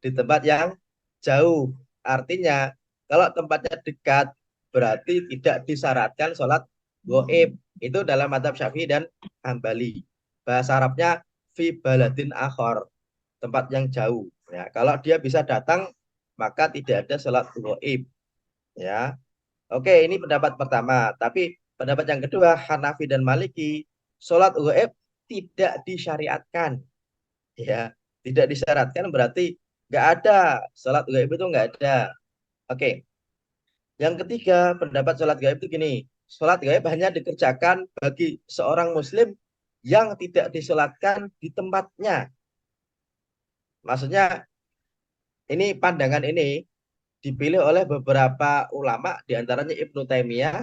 di tempat yang jauh. Artinya kalau tempatnya dekat berarti tidak disyaratkan sholat goib. Itu dalam madzhab Syafi'i dan Hambali. Bahasa Arabnya fi baladin akhor, tempat yang jauh. Ya, kalau dia bisa datang maka tidak ada sholat goib. Ya, oke, ini pendapat pertama. Tapi pendapat yang kedua, Hanafi dan Maliki, sholat gaib tidak disyariatkan. Ya, tidak disyaratkan berarti nggak ada. Sholat gaib itu nggak ada. Oke, yang ketiga, pendapat sholat gaib itu gini. Sholat gaib hanya dikerjakan bagi seorang muslim yang tidak disolatkan di tempatnya. Maksudnya, ini pandangan ini dipilih oleh beberapa ulama, diantaranya Ibnu Taimiyah,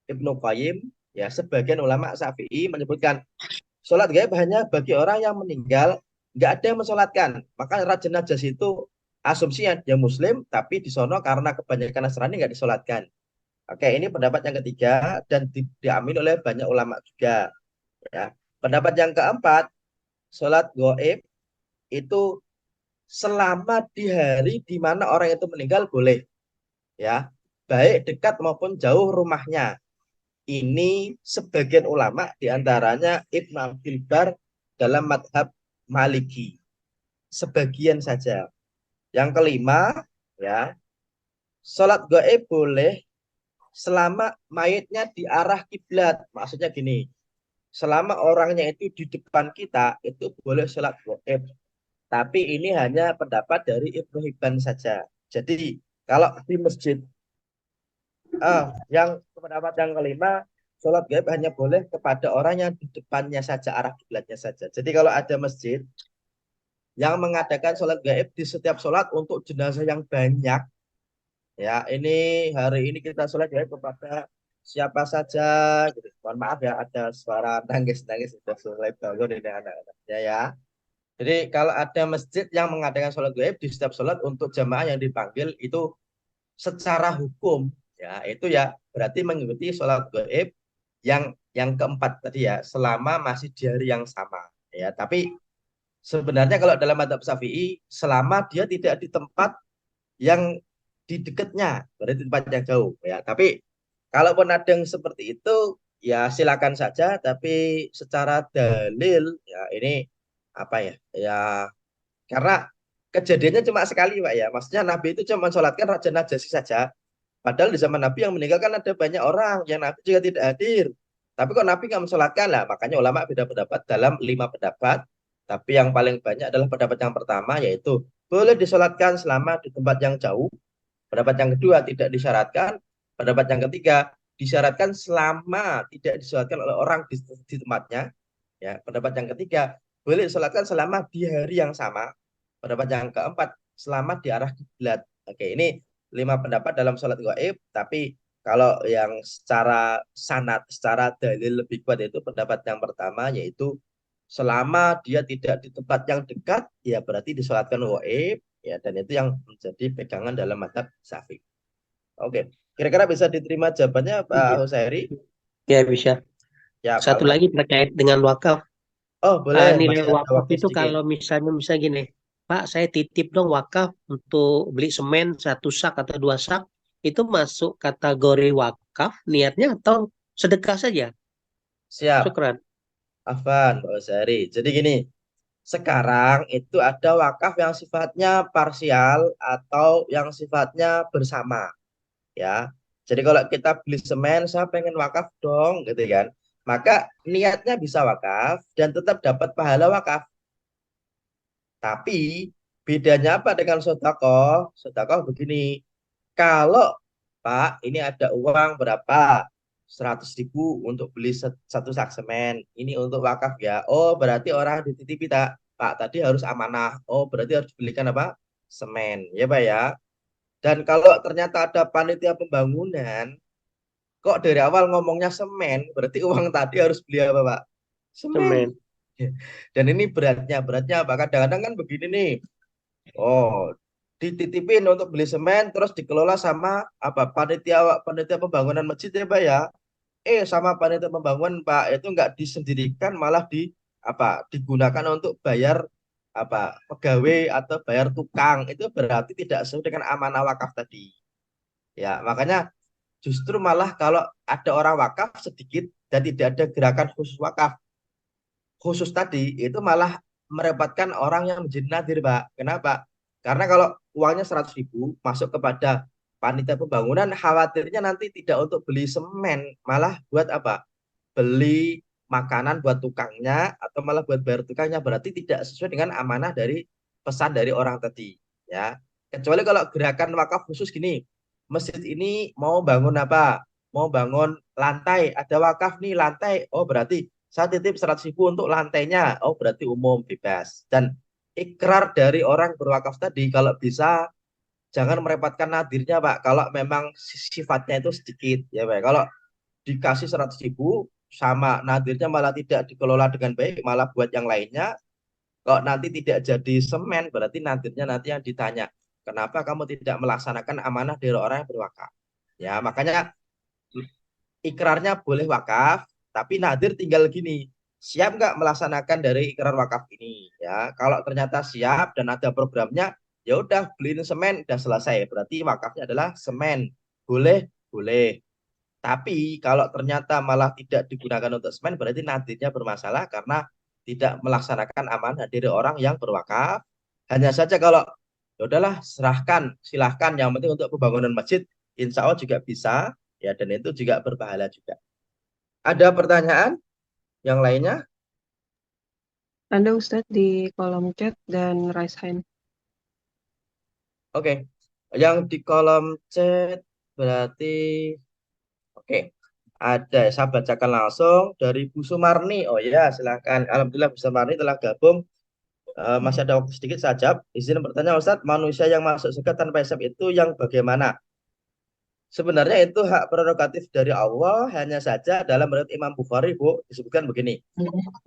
Ibnu Qayyim, ya sebagian ulama Syafi'i menyebutkan sholat gaib hanya bagi orang yang meninggal, nggak ada yang mensolatkan. Maka Raja Najasyi itu asumsinya dia Muslim, tapi di sono karena kebanyakan Nasrani nggak disolatkan. Oke, ini pendapat yang ketiga dan diamini oleh banyak ulama juga. Ya. Pendapat yang keempat, sholat gaib itu selama di hari di mana orang itu meninggal boleh, ya, baik dekat maupun jauh rumahnya. Ini sebagian ulama diantaranya Ibn Abdul Bar dalam madhab Maliki. Sebagian saja. Yang kelima, ya, sholat gaib boleh selama mayitnya di arah kiblat. Maksudnya gini, selama orangnya itu di depan kita, itu boleh sholat gaib. Tapi ini hanya pendapat dari Ibnu Hibban saja. Jadi, kalau di masjid, yang pendapat yang kelima, sholat gaib hanya boleh kepada orang yang di depannya saja, arah kiblatnya saja. Jadi kalau ada masjid yang mengadakan sholat gaib di setiap sholat untuk jenazah yang banyak, ya ini hari ini kita sholat gaib kepada siapa saja, gitu. Mohon maaf ya, ada suara nangis-nangis sudah mulai bangun ini anak-anaknya ya. Jadi kalau ada masjid yang mengadakan sholat gaib di setiap sholat untuk jamaah yang dipanggil itu secara hukum ya itu ya berarti mengikuti sholat gaib yang keempat tadi ya selama masih di hari yang sama ya. Tapi sebenarnya kalau dalam madzhab Syafi'i selama dia tidak di tempat yang di dekatnya berarti tempat yang jauh ya. Tapi kalaupun ada yang seperti itu ya silakan saja, tapi secara dalil ya ini apa ya ya karena kejadiannya cuma sekali Pak ya, maksudnya Nabi itu cuma mensolatkan Raja Najasyi saja. Padahal di zaman Nabi yang meninggal kan ada banyak orang yang Nabi juga tidak hadir. Tapi kok Nabi nggak mensolatkan lah, makanya ulama beda pendapat dalam 5 pendapat. Tapi yang paling banyak adalah pendapat yang pertama, yaitu boleh disolatkan selama di tempat yang jauh. Pendapat yang kedua tidak disyaratkan. Pendapat yang ketiga disyaratkan selama tidak disolatkan oleh orang di tempatnya. Ya, pendapat yang ketiga boleh disolatkan selama di hari yang sama. Pendapat yang keempat selama di arah kiblat. Oke, ini 5 pendapat dalam sholat gaib. Tapi kalau yang secara sanad, secara dalil lebih kuat yaitu pendapat yang pertama, yaitu selama dia tidak di tempat yang dekat, ya berarti disolatkan gaib. Ya, dan itu yang menjadi pegangan dalam madzhab Syafi'i. Oke, kira-kira bisa diterima jawabannya Pak Iya. Husairi? Ya bisa. Ya, Pak Satu Husairi. lagi terkait dengan wakaf. Oh, boleh. Nilai Masih ada wakaf waktu itu sedikit. kalau misalnya gini, Pak, saya titip dong wakaf untuk beli semen 1 sak atau 2 sak, itu masuk kategori wakaf niatnya atau sedekah saja? Siap. Syukran. Afan, Pak Husairi. Jadi gini, sekarang itu ada wakaf yang sifatnya parsial atau yang sifatnya bersama, ya. Jadi kalau kita beli semen, saya pengen wakaf dong, gitu kan. Maka niatnya bisa wakaf dan tetap dapat pahala wakaf. Tapi bedanya apa dengan sedekah? Sedekah begini, kalau Pak ini ada uang berapa? 100.000 untuk beli 1 sak semen. Ini untuk wakaf ya. Oh berarti orang dititipi tak? Pak tadi harus amanah. Oh berarti harus belikan apa? Semen. Ya Pak ya. Dan kalau ternyata ada panitia pembangunan, kok dari awal ngomongnya semen, berarti uang tadi harus beli apa Pak? Semen. Semen. Dan ini beratnya apa? Kadang-kadang kan begini nih. Oh, dititipin untuk beli semen terus dikelola sama apa panitia panitia pembangunan masjid ya Pak ya. Sama panitia pembangunan Pak itu nggak disendirikan, malah di apa digunakan untuk bayar apa pegawai atau bayar tukang. Itu berarti tidak sesuai dengan amanah wakaf tadi. Ya, makanya justru malah kalau ada orang wakaf sedikit dan tidak ada gerakan khusus wakaf khusus tadi itu malah merepotkan orang yang menjadi nadir, Pak. Kenapa? Karena kalau uangnya 100.000 masuk kepada panitia pembangunan, khawatirnya nanti tidak untuk beli semen, malah buat apa? Beli makanan buat tukangnya atau malah buat bayar tukangnya, berarti tidak sesuai dengan amanah dari pesan dari orang tadi, ya. Kecuali kalau gerakan wakaf khusus gini, masjid ini mau bangun apa? Mau bangun lantai, ada wakaf nih lantai. Oh, berarti saya titip 100.000 untuk lantainya. Oh, berarti umum bebas. Dan ikrar dari orang berwakaf tadi kalau bisa jangan merepotkan nadirnya, Pak. Kalau memang sifatnya itu sedikit, ya, Pak. Kalau dikasih 100.000 sama nadirnya malah tidak dikelola dengan baik, malah buat yang lainnya. Kalau nanti tidak jadi semen, berarti nadirnya nanti yang ditanya, kenapa kamu tidak melaksanakan amanah dari orang yang berwakaf? Ya, makanya ikrarnya boleh wakaf, tapi nadir tinggal gini, siap nggak melaksanakan dari ikrar wakaf ini? Ya, kalau ternyata siap dan ada programnya, ya udah beliin semen, udah selesai. Berarti wakafnya adalah semen. Boleh, boleh. Tapi kalau ternyata malah tidak digunakan untuk semen, berarti nadirnya bermasalah karena tidak melaksanakan amanah dari orang yang berwakaf. Hanya saja kalau ya udahlah serahkan, silahkan. Yang penting untuk pembangunan masjid, insya Allah juga bisa. Ya, dan itu juga berpahala juga. Ada pertanyaan yang lainnya? Ada Ustadz di kolom chat dan raise hand. Oke. Yang di kolom chat berarti oke. Ada, saya bacakan langsung dari Bu Sumarni. Oh ya, silakan. Alhamdulillah Bu Sumarni telah gabung. Masih ada waktu sedikit saja. Izin bertanya Ustadz, manusia yang masuk surga tanpa hisab itu yang bagaimana? Sebenarnya itu hak prerogatif dari Allah, hanya saja dalam riwayat Imam Bukhari, Bu, disebutkan begini.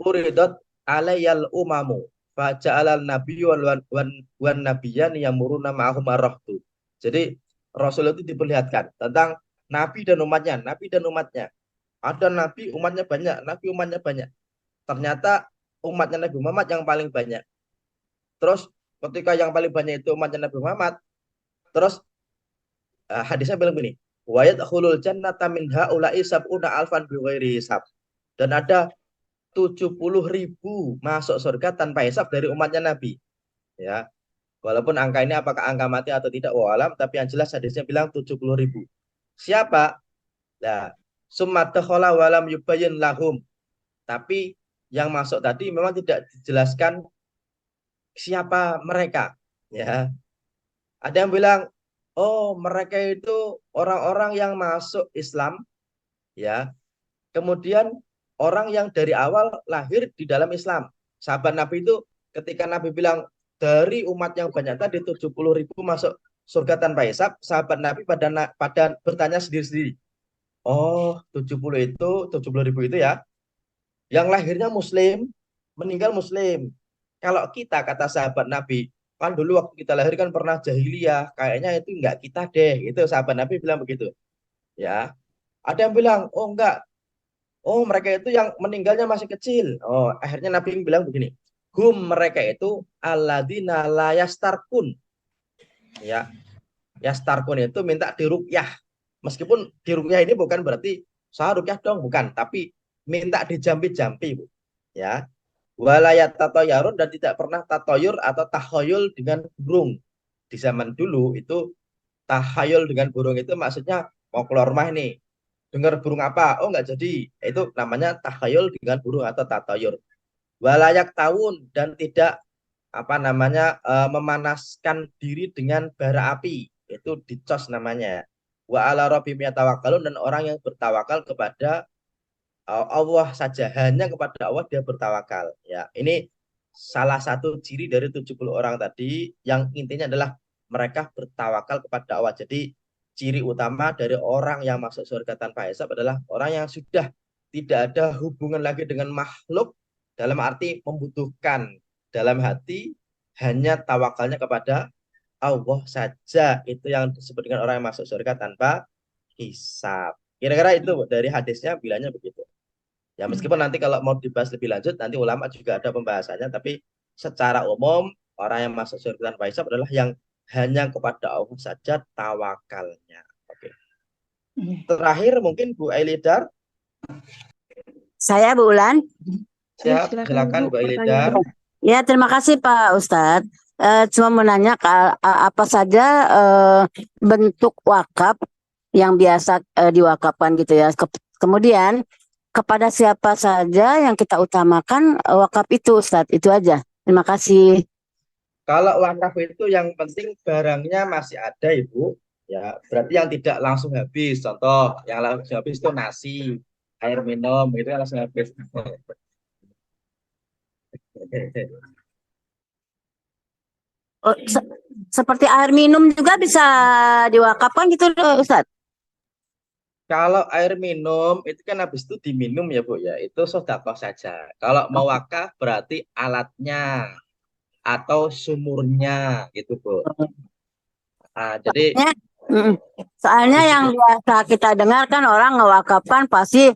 Uridot alayyal umamu faja'alal nabiyyu wan nabiyyan yamuruna ma'ahum ar-rahtu. Jadi Rasul itu diperlihatkan tentang nabi dan umatnya, nabi dan umatnya. Ada nabi umatnya banyak, nabi umatnya banyak. Ternyata umatnya Nabi Muhammad yang paling banyak. Terus ketika yang paling banyak itu umatnya Nabi Muhammad, terus hadisnya bilang begini, wa yadkhulul jannata min haula'i sab'una alfan bighairi hisab. Dan ada 70.000 masuk surga tanpa hisab dari umatnya Nabi. Ya, walaupun angka ini apakah angka mati atau tidak, walam, tapi yang jelas hadisnya bilang 70.000. Siapa? Nah, summa dakhala walam yubayyin lahum. Tapi yang masuk tadi memang tidak dijelaskan siapa mereka. Ya, ada yang bilang, oh mereka itu orang-orang yang masuk Islam, ya. Kemudian orang yang dari awal lahir di dalam Islam. Sahabat Nabi itu ketika Nabi bilang dari umat yang banyak tadi 70.000 masuk surga tanpa hisab, sahabat Nabi pada bertanya sendiri-sendiri. Oh, 70.000 itu ya, yang lahirnya Muslim, meninggal Muslim. Kalau kita, kata sahabat Nabi, kan dulu waktu kita lahir kan pernah jahiliyah, kayaknya itu enggak kita deh. Itu sahabat Nabi bilang begitu. Ya, ada yang bilang, oh enggak, oh mereka itu yang meninggalnya masih kecil. Oh, akhirnya Nabi bilang begini, mereka itu alladzina la yastarkun. Ya, yastarkun itu minta diruqyah. Meskipun diruqyah ini bukan berarti saya ruqyah dong, bukan, tapi minta dijampi-jampi, Bu. Ya, walayat tatoyarun, dan tidak pernah tatoyur atau tahoyul dengan burung. Di zaman dulu itu tahayul dengan burung itu maksudnya mau keluar rumah nih, dengar burung apa, oh nggak jadi, itu namanya tahayul dengan burung atau tatoyur. Walayak tahun, dan tidak apa namanya memanaskan diri dengan bara api, itu dicos namanya. Wa ala rabbihim yatawakkalun, dan orang yang bertawakal kepada Allah saja, hanya kepada Allah dia bertawakal. Ya, ini salah satu ciri dari 70 orang tadi, yang intinya adalah mereka bertawakal kepada Allah. Jadi ciri utama dari orang yang masuk surga tanpa hisab adalah orang yang sudah tidak ada hubungan lagi dengan makhluk, dalam arti membutuhkan dalam hati, hanya tawakalnya kepada Allah saja. Itu yang disebut dengan orang yang masuk surga tanpa hisab. Kira-kira itu dari hadisnya bilangnya begitu. Ya, meskipun nanti kalau mau dibahas lebih lanjut, nanti ulama juga ada pembahasannya, tapi secara umum orang yang masuk surga tanpa hisab adalah yang hanya kepada Allah saja tawakalnya. Oke. Terakhir mungkin Bu Ailidar. Saya Bu Ulan. Siap, silakan Bu Ailidar. Ya, terima kasih Pak Ustadz. Cuma mau nanya apa saja bentuk wakaf yang biasa diwakafkan gitu ya. Kemudian kepada siapa saja yang kita utamakan wakaf itu Ustadz, itu aja. Terima kasih. Kalau wakaf itu yang penting barangnya masih ada, Ibu. Ya, berarti yang tidak langsung habis. Contoh, yang langsung habis itu nasi, air minum, itu yang langsung habis. Oh, seperti air minum juga bisa diwakafkan gitu Ustadz. Kalau air minum itu kan habis itu diminum ya Bu ya, itu sedekah saja. Kalau mau wakaf berarti alatnya atau sumurnya gitu Bu. Nah, jadi Soalnya di yang situ biasa kita dengar kan orang ngewakafkan pasti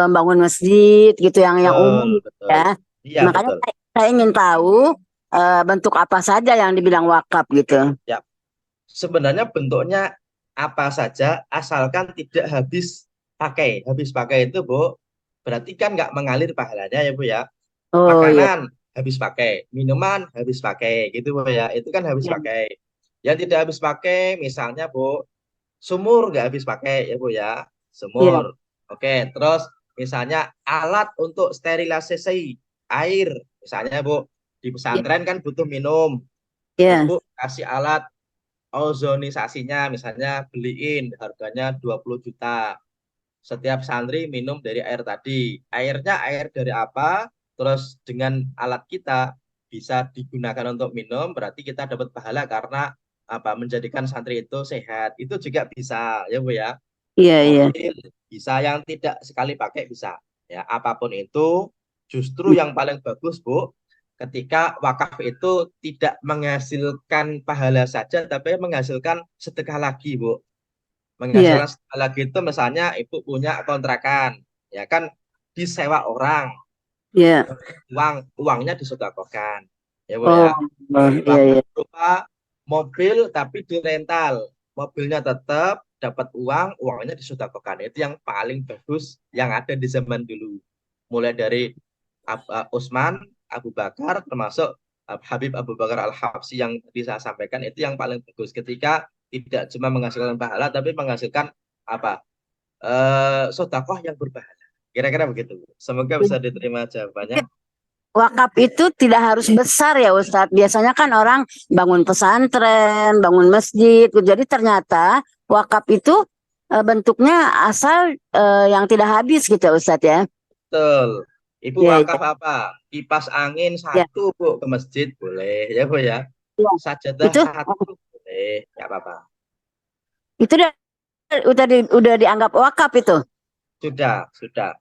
bangun masjid gitu yang umum betul. ya. Iya Makanya betul. saya ingin tahu bentuk apa saja yang dibilang wakaf gitu. Ya, sebenarnya bentuknya apa saja asalkan tidak habis pakai. Habis pakai itu Bu, berarti kan nggak mengalir pahalanya ya Bu ya. Oh iya. Makanan habis pakai, minuman habis pakai gitu Bu ya. Itu kan habis Iya. pakai. Yang tidak habis pakai misalnya Bu, sumur nggak habis pakai ya Bu ya. Iya. Sumur. Oke, terus misalnya alat untuk sterilisasi air. Misalnya Bu, di Iya. pesantren kan butuh minum. Iya. Ibu kasih alat ozonisasinya, misalnya beliin harganya 20 juta. setiap santri minum dari air tadi. Airnya air dari apa? Terus dengan alat kita bisa digunakan untuk minum, berarti kita dapat pahala karena apa? Menjadikan santri itu sehat. Itu juga bisa, ya Bu ya. Iya, iya. Mobil bisa, yang tidak sekali pakai bisa. Ya, apapun itu justru yang paling bagus, Bu, ketika wakaf itu tidak menghasilkan pahala saja, tapi menghasilkan sedekah lagi, Bu. Iya. Menghasilkan sedekah lagi itu misalnya Ibu punya kontrakan, ya kan disewa orang, Iya. uangnya disedekahkan. Ya, Bu Oh, ya. iya, Bahkan iya. berupa mobil tapi dirental. Mobilnya tetap dapat uang, uangnya disedekahkan. Itu yang paling bagus yang ada di zaman dulu. Mulai dari Utsman, Abu Bakar, termasuk Habib Abu Bakar Al-Habsyi yang tadi saya sampaikan, itu yang paling bagus ketika tidak cuma menghasilkan pahala tapi menghasilkan apa? Sedekah yang berpahala. Kira-kira begitu. Semoga bisa diterima jawabannya. Wakaf itu tidak harus besar ya Ustadz. Biasanya kan orang bangun pesantren, bangun masjid. Jadi ternyata wakaf itu bentuknya asal yang tidak habis gitu ya Ustadz ya. Betul. Ibu Ya, wakaf ya, apa? Kipas angin ya. satu, Bu, ke masjid boleh, ya, Bu ya. Ya. Sajadah Itu satu boleh, ya apa-apa. itu udah dianggap wakaf itu. Sudah, sudah.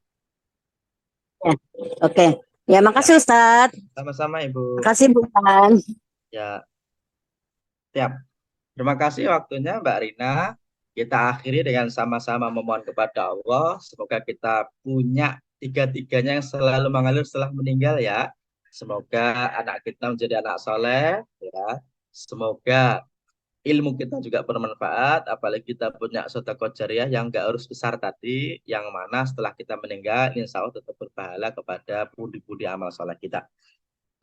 Ya. Oke. Ya, Ya, makasih Ustadz. sama-sama Ibu. Makasih Bukan. Ya, siap. Terima kasih waktunya Mbak Rina. Kita akhiri dengan sama-sama memohon kepada Allah. Semoga kita punya tiga-tiganya yang selalu mengalir setelah meninggal ya. Semoga anak kita menjadi anak soleh ya. Semoga ilmu kita juga bermanfaat, apalagi kita punya sedekah jariah yang nggak harus besar tadi, yang mana setelah kita meninggal, insya Allah tetap berpahala kepada pundi-pundi amal soleh kita.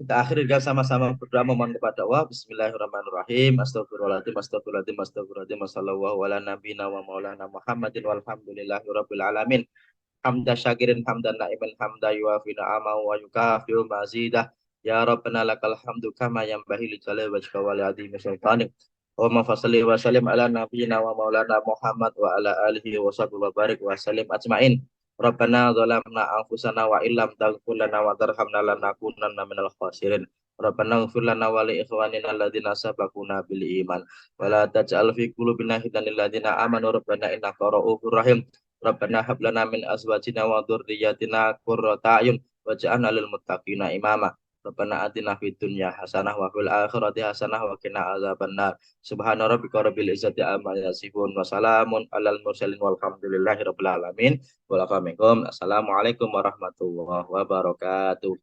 Kita akhiri dengan sama-sama berdoa memohon kepada Allah. Bismillahirrahmanirrahim. Astagfirullahaladzim, astagfirullahaladzim, astagfirullahaladzim. Wassallallahu ala nabiyina wa maulana Muhammadin walhamdulillahi rabbil alamin. Hamda syakirin hamdan na'iman hamda yuafina ama wa yukafiru mazidah. Ya Rabbana lakal hamdu kama yanbaghi li jalali wajhika wa li azimi sultanik. Allahumma fashalli wa sallim ala nabiyyina wa maulana Muhammad wa ala alihi wa sahbihi wa barik wa sallim ajmain. Rabbana zalamna anfusana wa illam taghfir lana wa tarhamna lanakunanna minal khasirin. Rabbana ighfir lana wa li ikhwanina alladziina sabaquna bil iman wa la taj'al fi qulubina ghillan lil ladziina amanu rabbana innaka ra'ufur rahim. Rabbana hab lana min azwajina wa dzurriyyatina qurrata a'yun waj'alna lil muttaqina imama. Rabbana atina fid dunya hasanah wa fil akhirati hasanah wa qina azabannar. Subhana rabbika rabbil izzati amma yasifun wa salamun alal mursalin walhamdulillahi rabbil alamin. Assalamualaikum warahmatullahi wabarakatuh.